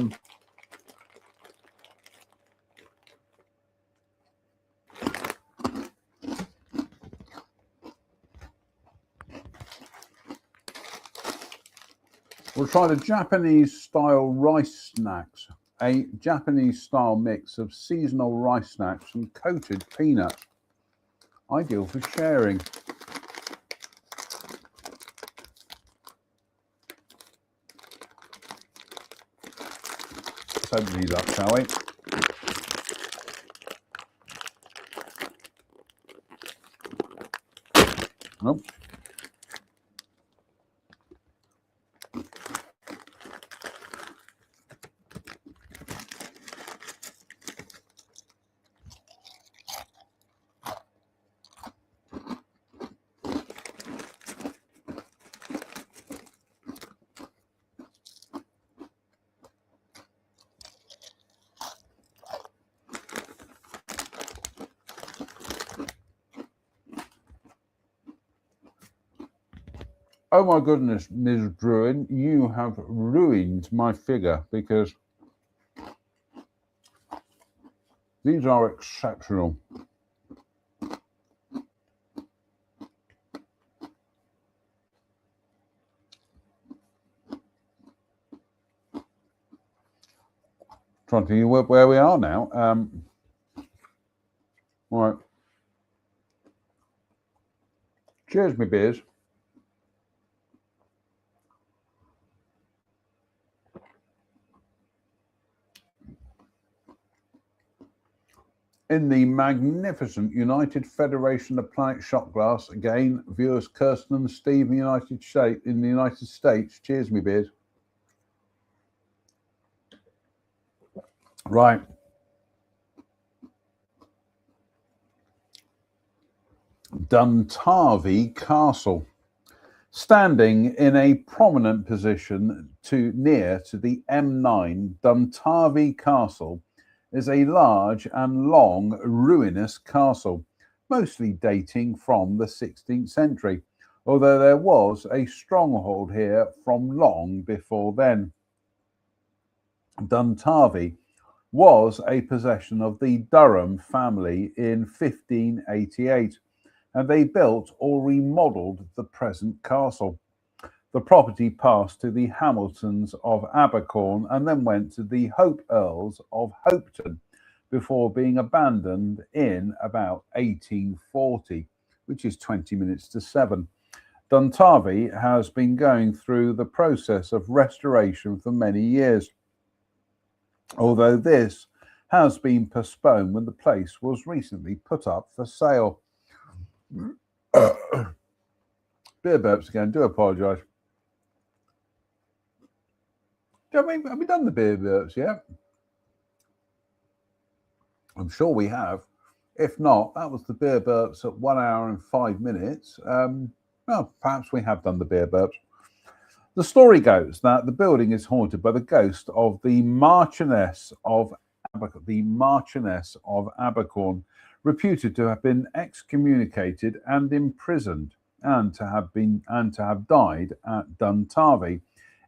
Japanese style rice snacks, a Japanese style mix of seasonal rice snacks and coated peanuts, ideal for sharing. Let's open these up, shall we? Nope. Oh my goodness, Ms. Bruin, you have ruined my figure because these are exceptional. Trying to think where we are now. All right. Cheers, me beers. In the magnificent United Federation of Planet Shot Glass, again, viewers Kirsten and Steve in the United States. Cheers, me beers. Right. Duntarvie Castle. Standing in a prominent position near to the M9, Duntarvie Castle is a large and long ruinous castle, mostly dating from the 16th century, although there was a stronghold here from long before then. Duntarvie was a possession of the Durham family in 1588, and they built or remodeled the present castle. The property passed to the Hamiltons of Abercorn and then went to the Hope Earls of Hopeton before being abandoned in about 1840, which is 20 minutes to 7. Duntarvie has been going through the process of restoration for many years, although this has been postponed when the place was recently put up for sale. Beer burps again, do apologise. Have we done the beer burps yet? I'm sure we have. If not, that was the beer burps at 1 hour and 5 minutes. Well, perhaps we have done the beer burps. The story goes that the building is haunted by the ghost of the Marchioness of Abercorn, reputed to have been excommunicated and imprisoned, and to have died at Duntarvie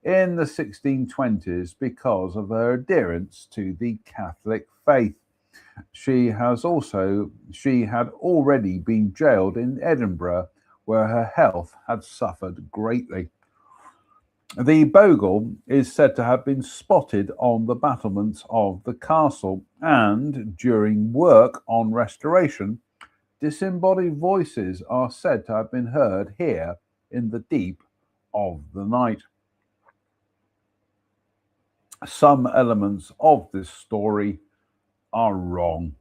in the 1620s because of her adherence to the Catholic faith. She had already been jailed in Edinburgh, where her health had suffered greatly. The bogle is said to have been spotted on the battlements of the castle, and during work on restoration, disembodied voices are said to have been heard here in the deep of the night. some elements of this story are wrong.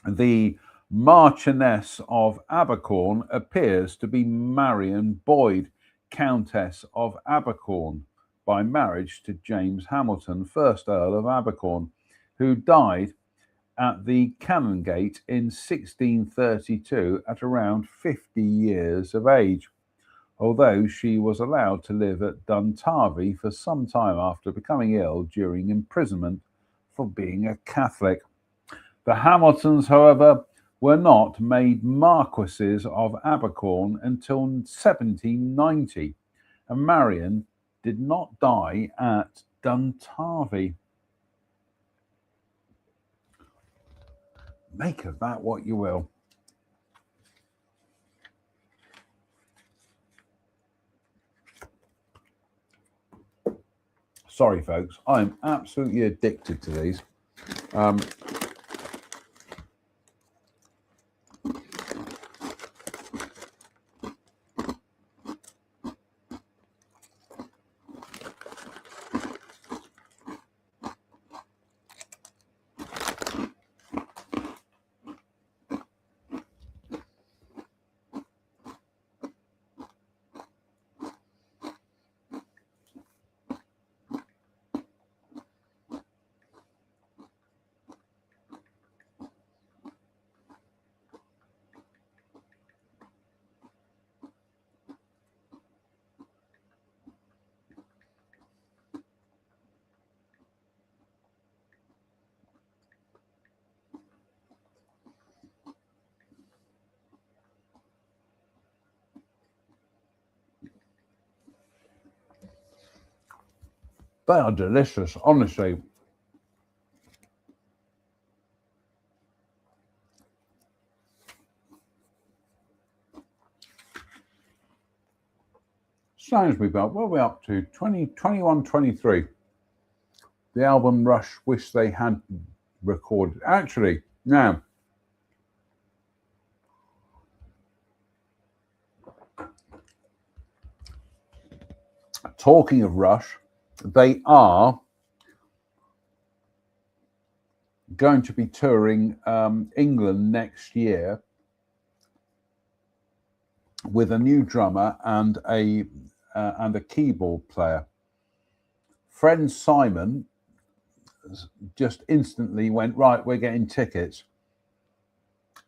The Marchioness of Abercorn appears to be Marion Boyd, Countess of Abercorn, by marriage to James Hamilton, 1st Earl of Abercorn, who died at the Canongate in 1632 at around 50 years of age, although she was allowed to live at Duntarvie for some time after becoming ill during imprisonment for being a Catholic. The Hamiltons, however, were not made Marquesses of Abercorn until 1790, and Marion did not die at Duntarvie. Make of that what you will. Sorry, folks, I'm absolutely addicted to these. They are delicious, honestly. Sounds me about what are we up to? 21, 23. The album Rush wish they had recorded. Actually, now, talking of Rush, they are going to be touring England next year with a new drummer and a keyboard player. Friend Simon just instantly went, right, we're getting tickets.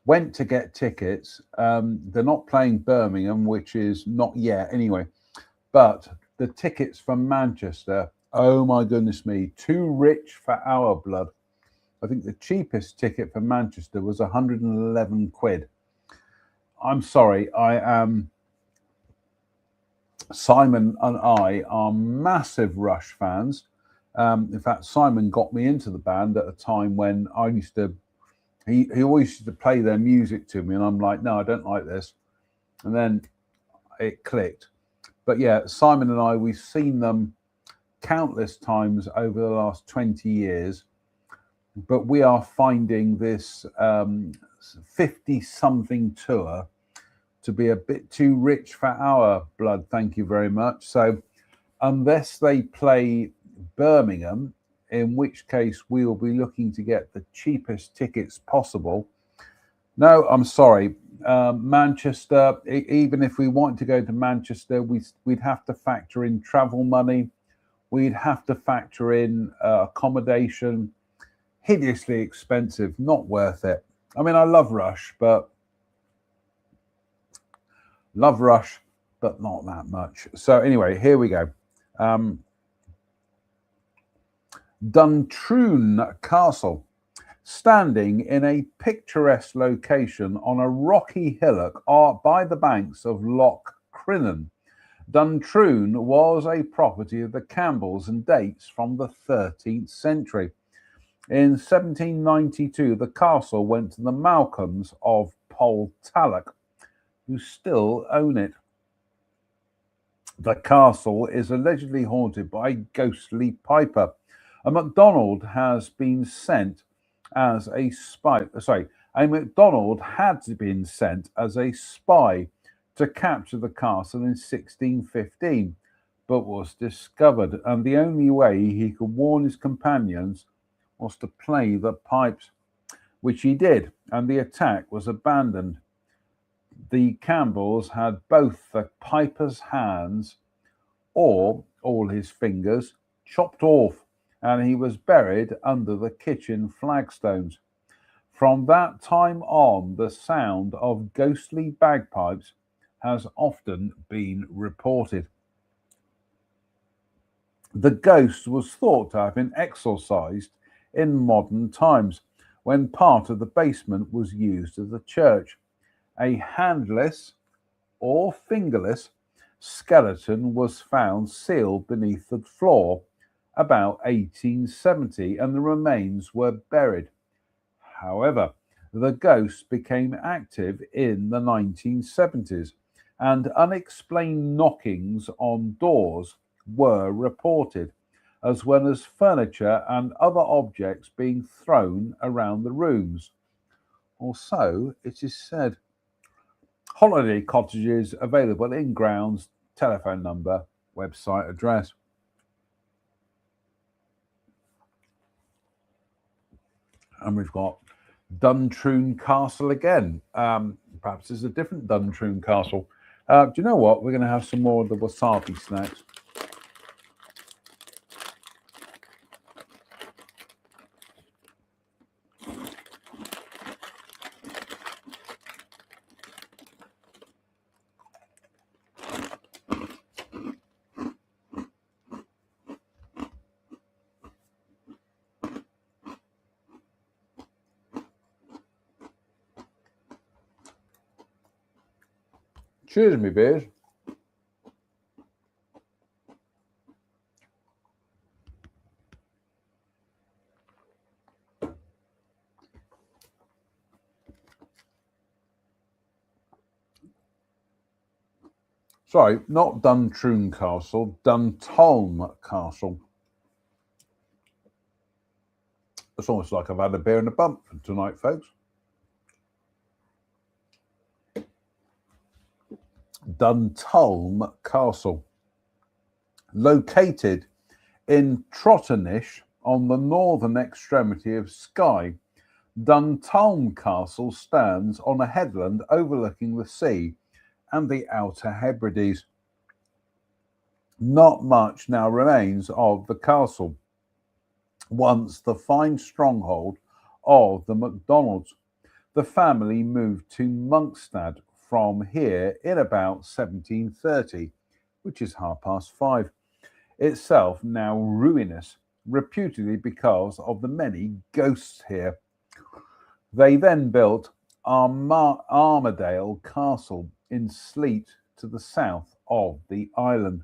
Went to get tickets. They're not playing Birmingham, which is not yet anyway, but the tickets from Manchester, oh my goodness me, too rich for our blood. I think the cheapest ticket for Manchester was 111 quid. I'm sorry, Simon and I are massive Rush fans. In fact, Simon got me into the band at a time when I used to, he always used to play their music to me, and I'm like, no, I don't like this. And then it clicked. But yeah, Simon and I, we've seen them countless times over the last 20 years, but we are finding this 50-something tour to be a bit too rich for our blood, thank you very much. So unless they play Birmingham, in which case we will be looking to get the cheapest tickets possible. No, I'm sorry. Manchester, even if we want to go to Manchester, we'd have to factor in travel money. We'd have to factor in accommodation. Hideously expensive, not worth it. I mean, I love Rush, but not that much. So anyway, here we go. Duntroon Castle, standing in a picturesque location on a rocky hillock by the banks of Loch Crinan. Duntroon was a property of the Campbells and dates from the 13th century. In 1792, the castle went to the Malcolms of Poltalloch, who still own it. The castle is allegedly haunted by a ghostly piper. A MacDonald has been sent as a spy. A MacDonald had been sent as a spy to capture the castle in 1615, but was discovered, and the only way he could warn his companions was to play the pipes, which he did, and the attack was abandoned. The Campbells had both the piper's hands or all his fingers chopped off, and he was buried under the kitchen flagstones. From that time on, the sound of ghostly bagpipes has often been reported. The ghost was thought to have been exorcised in modern times when part of the basement was used as a church. A handless or fingerless skeleton was found sealed beneath the floor about 1870, and the remains were buried. However, the ghost became active in the 1970s, and unexplained knockings on doors were reported, as well as furniture and other objects being thrown around the rooms. Or so it is said. Holiday cottages available in grounds, telephone number, website address. And we've got Duntroon Castle again. Perhaps it's a different Duntroon Castle. Do you know what? We're going to have some more of the wasabi snacks. Cheers, me beers. Sorry, not Duntroon Castle, Duntulm Castle. It's almost like I've had a beer and a bump tonight, folks. Duntulm Castle. Located in Trotternish on the northern extremity of Skye, Duntulm Castle stands on a headland overlooking the sea and the Outer Hebrides. Not much now remains of the castle, once the fine stronghold of the MacDonalds. The family moved to Monkstad from here in about 1730, which is 5:30. Itself now ruinous, reputedly because of the many ghosts here. They then built Armadale Castle in Sleat to the south of the island.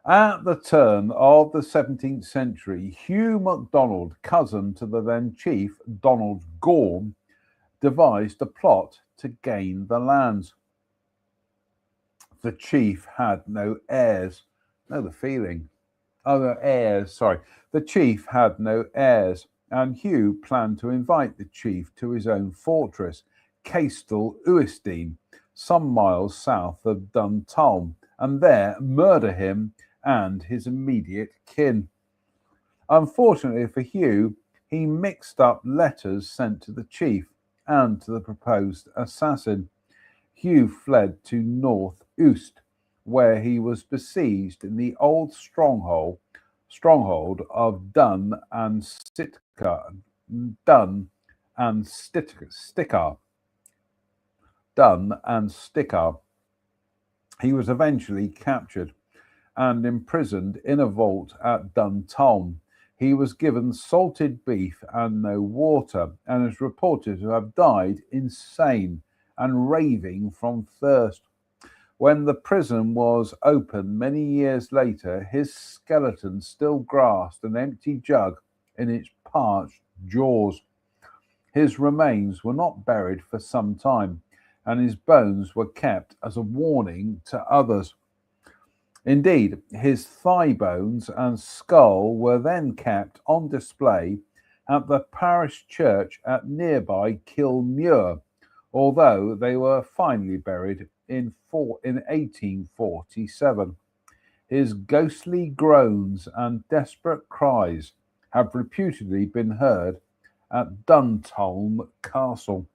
At the turn of the 17th century, Hugh MacDonald, cousin to the then chief Donald Gorm, devised a plot to gain the lands. The chief had no heirs. Know the feeling. Oh, no, heirs, sorry. The chief had no heirs, and Hugh planned to invite the chief to his own fortress, Castle Uistine, some miles south of Duntulm, and there murder him and his immediate kin. Unfortunately for Hugh, he mixed up letters sent to the chief and to the proposed assassin. Hugh fled to North Uist, where he was besieged in the old stronghold of Dun and Stickar. He was eventually captured and imprisoned in a vault at Duntulm. He was given salted beef and no water, and is reported to have died insane and raving from thirst. When the prison was opened many years later, his skeleton still grasped an empty jug in its parched jaws. His remains were not buried for some time, and his bones were kept as a warning to others. Indeed, his thigh bones and skull were then kept on display at the parish church at nearby Kilmuir, although they were finally buried in 1847. His ghostly groans and desperate cries have reputedly been heard at Duntulm Castle.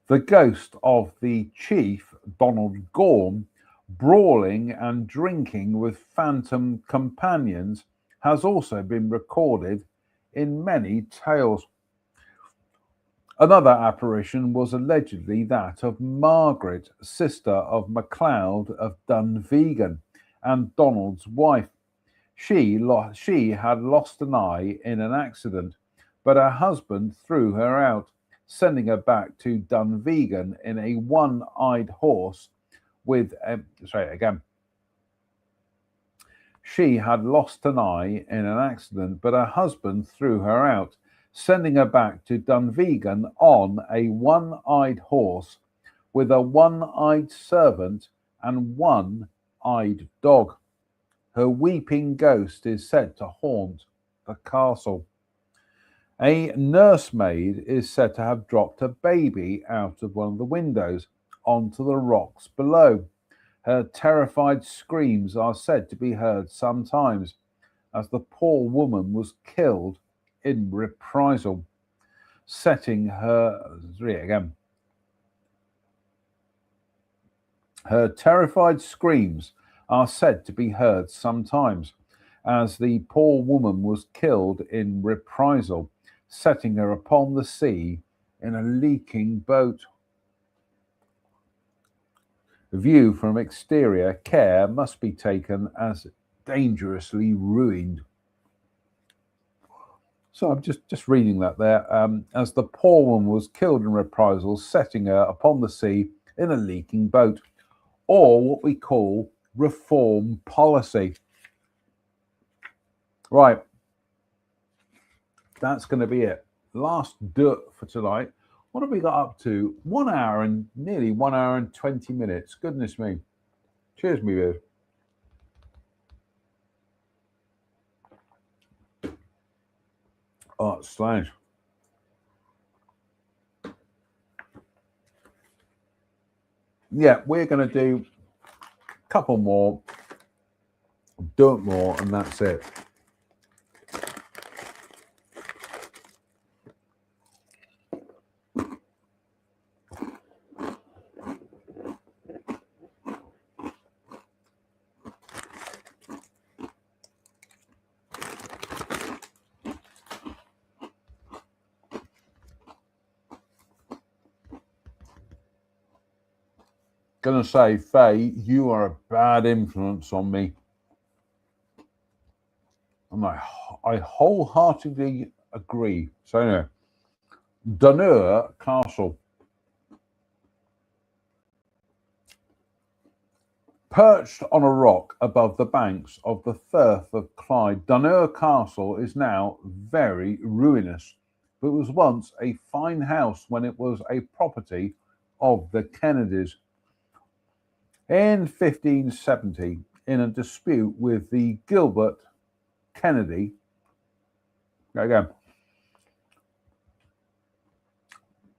The ghost of the chief, Donald Gorm, brawling and drinking with phantom companions, has also been recorded in many tales. Another apparition was allegedly that of Margaret, sister of MacLeod of Dunvegan, and Donald's wife. She had lost an eye in an accident, but her husband threw her out, sending her back to Dunvegan in a one-eyed horse with She had lost an eye in an accident, but her husband threw her out, sending her back to Dunvegan on a one-eyed horse with a one-eyed servant and one-eyed dog. Her weeping ghost is said to haunt the castle. A nursemaid is said to have dropped a baby out of one of the windows onto the rocks below. Her terrified screams are said to be heard sometimes, as the poor woman was killed in reprisal, setting her again. Her terrified screams are said to be heard sometimes, as the poor woman was killed in reprisal, setting her upon the sea in a leaking boat. The view from exterior care must be taken as dangerously ruined. So I'm just reading that there. As the poor woman was killed in reprisal, setting her upon the sea in a leaking boat, or what we call reform policy. Right, that's going to be it. Last dirt for tonight. What have we got up to? Nearly 1 hour and 20 minutes. Goodness me. Cheers, me beard. Oh, it's strange. Yeah, we're going to do a couple more, dirt more, and that's it. Gonna say, Faye, you are a bad influence on me. And I wholeheartedly agree. So anyway, Dunure Castle. Perched on a rock above the banks of the Firth of Clyde, Dunure Castle is now very ruinous, but was once a fine house when it was a property of the Kennedys. In 1570, in a dispute with the Gilbert Kennedy, again,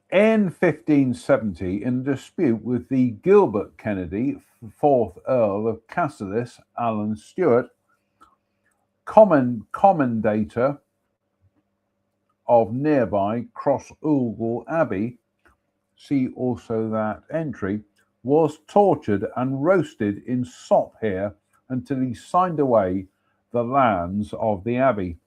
in 1570, in a dispute with the Gilbert Kennedy, 4th Earl of Cassilis, Alan Stewart, commendator of nearby Cross Oulgle Abbey, see also that entry, was tortured and roasted in sop here until he signed away the lands of the abbey.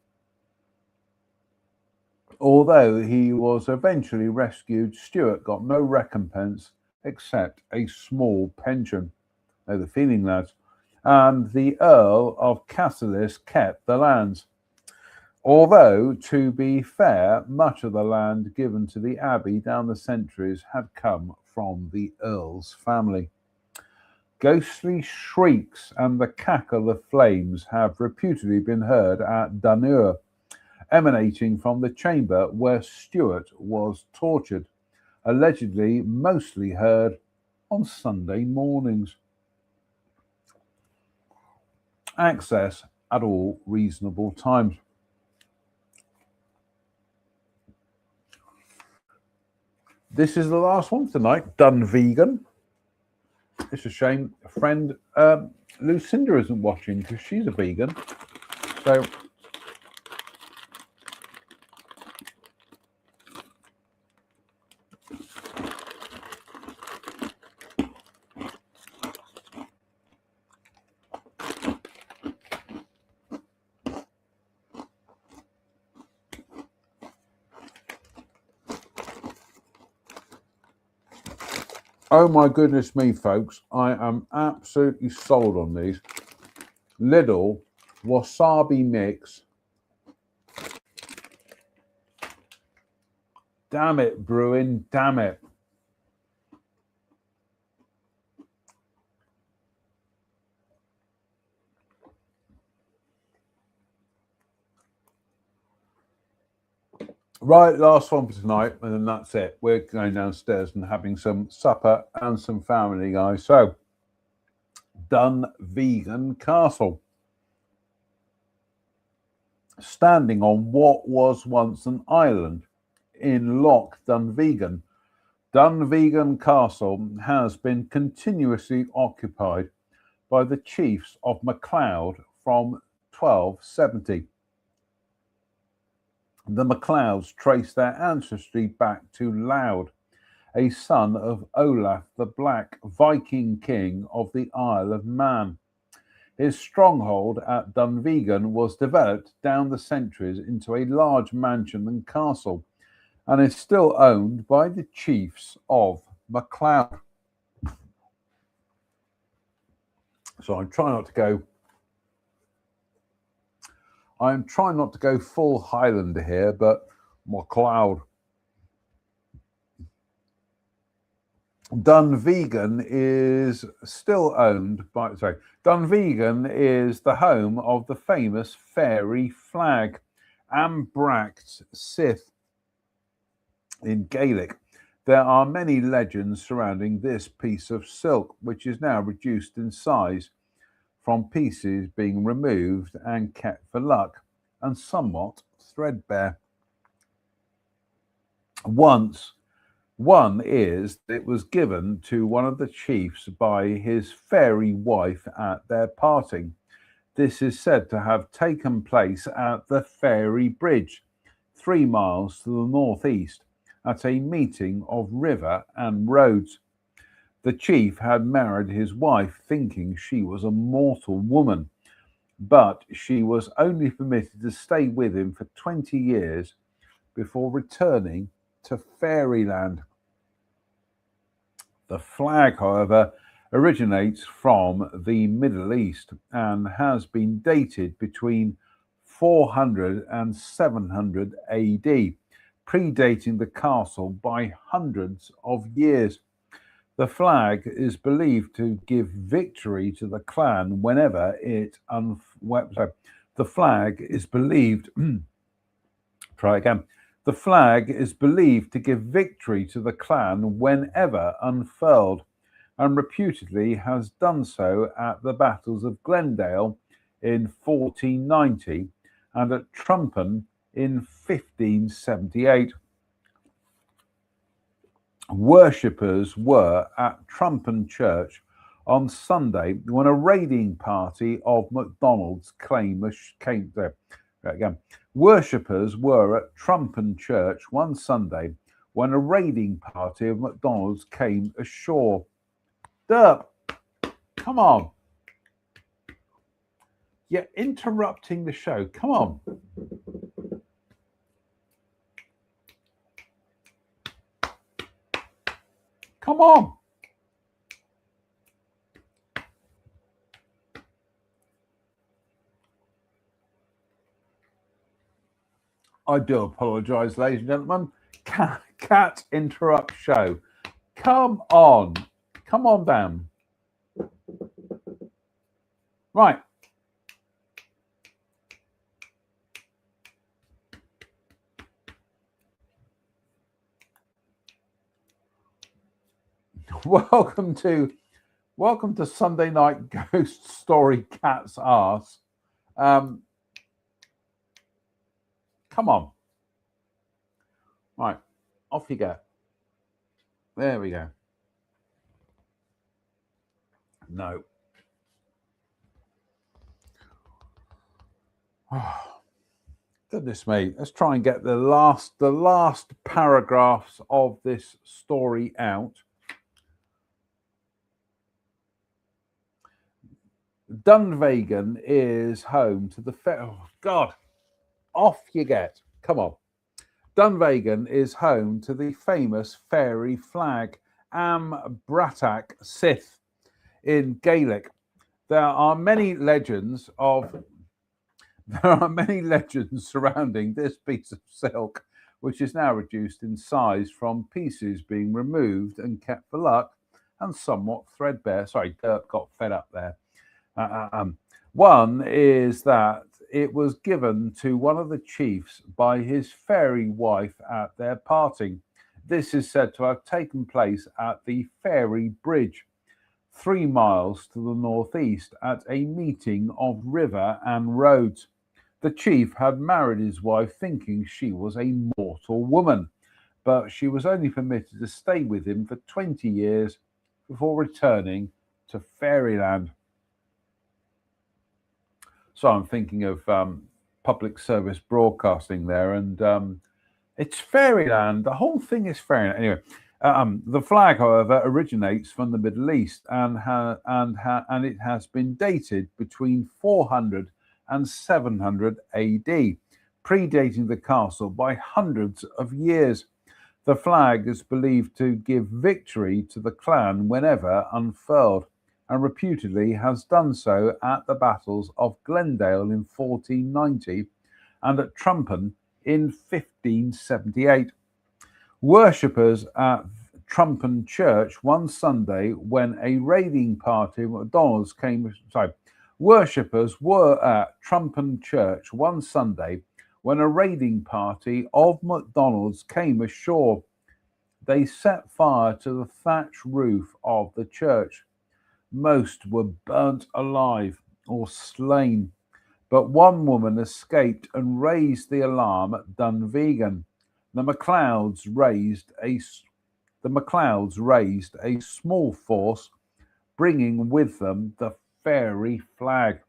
Although he was eventually rescued, Stewart got no recompense except a small pension. Know the feeling, lads. And the Earl of Cassilis kept the lands. Although, to be fair, much of the land given to the abbey down the centuries had come from the Earl's family. Ghostly shrieks and the cackle of flames have reputedly been heard at Dunure, emanating from the chamber where Stewart was tortured, allegedly mostly heard on Sunday mornings. Access at all reasonable times. this is the last one tonight. Done vegan. It's a shame a friend Lucinda isn't watching because she's a vegan. So oh my goodness me, folks. I am absolutely sold on these. Lidl wasabi mix. Damn it, Bruin, damn it. Right, last one for tonight, and then that's it. We're going downstairs and having some supper and some family, guys. So, Dun Vegan Castle. Standing on what was once an island in Loch Dunvegan, Dunvegan Castle has been continuously occupied by the chiefs of MacLeod from 1270. The MacLeods trace their ancestry back to Laud, a son of Olaf the Black, Viking king of the Isle of Man. His stronghold at Dunvegan was developed down the centuries into a large mansion and castle, and is still owned by the chiefs of MacLeod. So I'm trying not to go full Highlander here, but MacLeod. Dunvegan is still owned by, Dunvegan is the home of the famous fairy flag, Ambracht Sith in Gaelic. There are many legends surrounding this piece of silk, which is now reduced in size from pieces being removed and kept for luck, and somewhat threadbare. One is that it was given to one of the chiefs by his fairy wife at their parting. This is said to have taken place at the Fairy Bridge, 3 miles to the northeast, at a meeting of river and roads. The chief had married his wife thinking she was a mortal woman, but she was only permitted to stay with him for 20 years before returning to Fairyland. The flag, however, originates from the Middle East and has been dated between 400 and 700 AD, predating the castle by hundreds of years. The flag is believed to give victory to the clan whenever it the flag is believed The flag is believed to give victory to the clan whenever unfurled, and reputedly has done so at the battles of Glendale in 1490 and at Trumpen in 1578. Worshippers were at Trumpen Church on Sunday when a raiding party of MacDonald's came there. Again, worshippers were at Trumpen Church one Sunday when a raiding party of MacDonald's came ashore. Derp, come on. You're interrupting the show. Come on. Come on. I do apologise, ladies and gentlemen. Cat interrupt show. Come on. Come on down. Right. Welcome to Sunday Night Ghost Story Cat's Arse. Come on. Right, off you go. There we go. No. Oh, goodness me. Let's try and get the last paragraphs of this story out. Dunvegan is home to the oh God, off you get. Come on. Dunvegan is home to the famous fairy flag, Am Bratach Sith in Gaelic. There are many legends surrounding this piece of silk, which is now reduced in size from pieces being removed and kept for luck and somewhat threadbare. Sorry, Dirk got fed up there. One is that it was given to one of the chiefs by his fairy wife at their parting. This is said to have taken place at the Fairy Bridge, 3 miles to the northeast, at a meeting of river and roads. The chief had married his wife thinking she was a mortal woman, but she was only permitted to stay with him for 20 years before returning to fairyland. So I'm thinking of public service broadcasting there, and it's fairyland. The whole thing is fairyland. Anyway, the flag, however, originates from the Middle East, and it has been dated between 400 and 700 AD, predating the castle by hundreds of years. The flag is believed to give victory to the clan whenever unfurled, and reputedly has done so at the battles of Glendale in 1490 and at Trumpen in 1578. Worshippers at Trumpen Church one Sunday when a raiding party of McDonald's came. Worshippers were at Trumpen Church one Sunday when a raiding party of McDonald's came ashore. They set fire to the thatch roof of the church. Most were burnt alive or slain, but one woman escaped and raised the alarm at Dunvegan. The MacLeods raised a small force, bringing with them the fairy flag.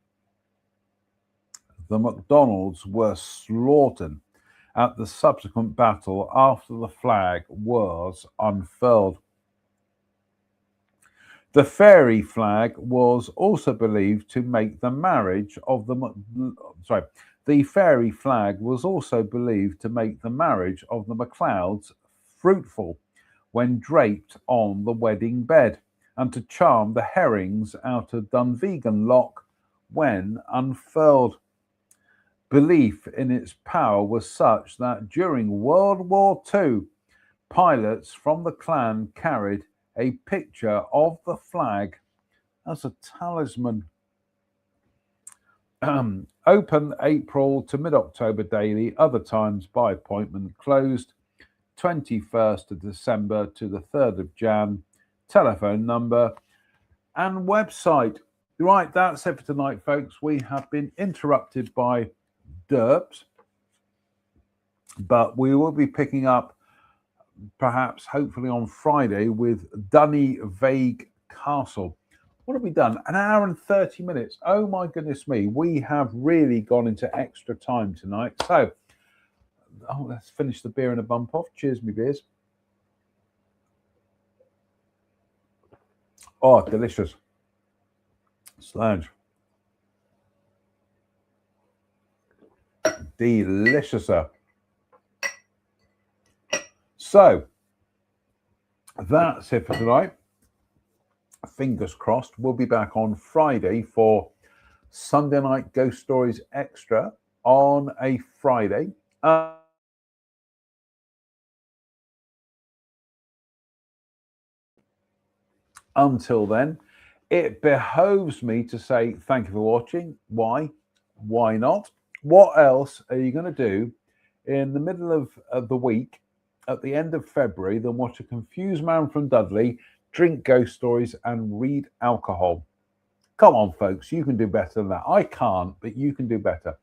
The MacDonalds were slaughtered at the subsequent battle after the flag was unfurled. The fairy flag was also believed to make the marriage of the MacLeods fruitful when draped on the wedding bed, and to charm the herrings out of Dunvegan Loch when unfurled. Belief in its power was such that during World War II, pilots from the clan carried a picture of the flag as a talisman. Open April to mid-October daily, other times by appointment, closed 21st of December to the 3rd of Jan. Telephone number and website. Right, that's it for tonight, folks. We have been interrupted by derps, but we will be picking up perhaps hopefully on Friday with Dunvegan Castle. What have we done? An hour and 30 minutes. Oh my goodness me. We have really gone into extra time tonight. So, let's finish the beer and a bump off. Cheers, me beers. Oh, delicious. Slange. Deliciouser. So, that's it for tonight. Fingers crossed. We'll be back on Friday for Sunday Night Ghost Stories Extra on a Friday. Until then, it behoves me to say thank you for watching. Why? Why not? What else are you going to do in the middle of the week at the end of February than watch a confused man from Dudley drink ghost stories and read alcohol? Come on, folks, you can do better than that. I can't, but you can do better.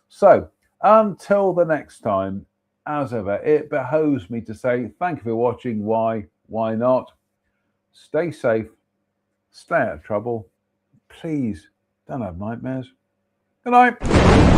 So until the next time, as ever, it behoves me to say thank you for watching. Why why not? Stay safe, stay out of trouble. Please don't have nightmares. Good night.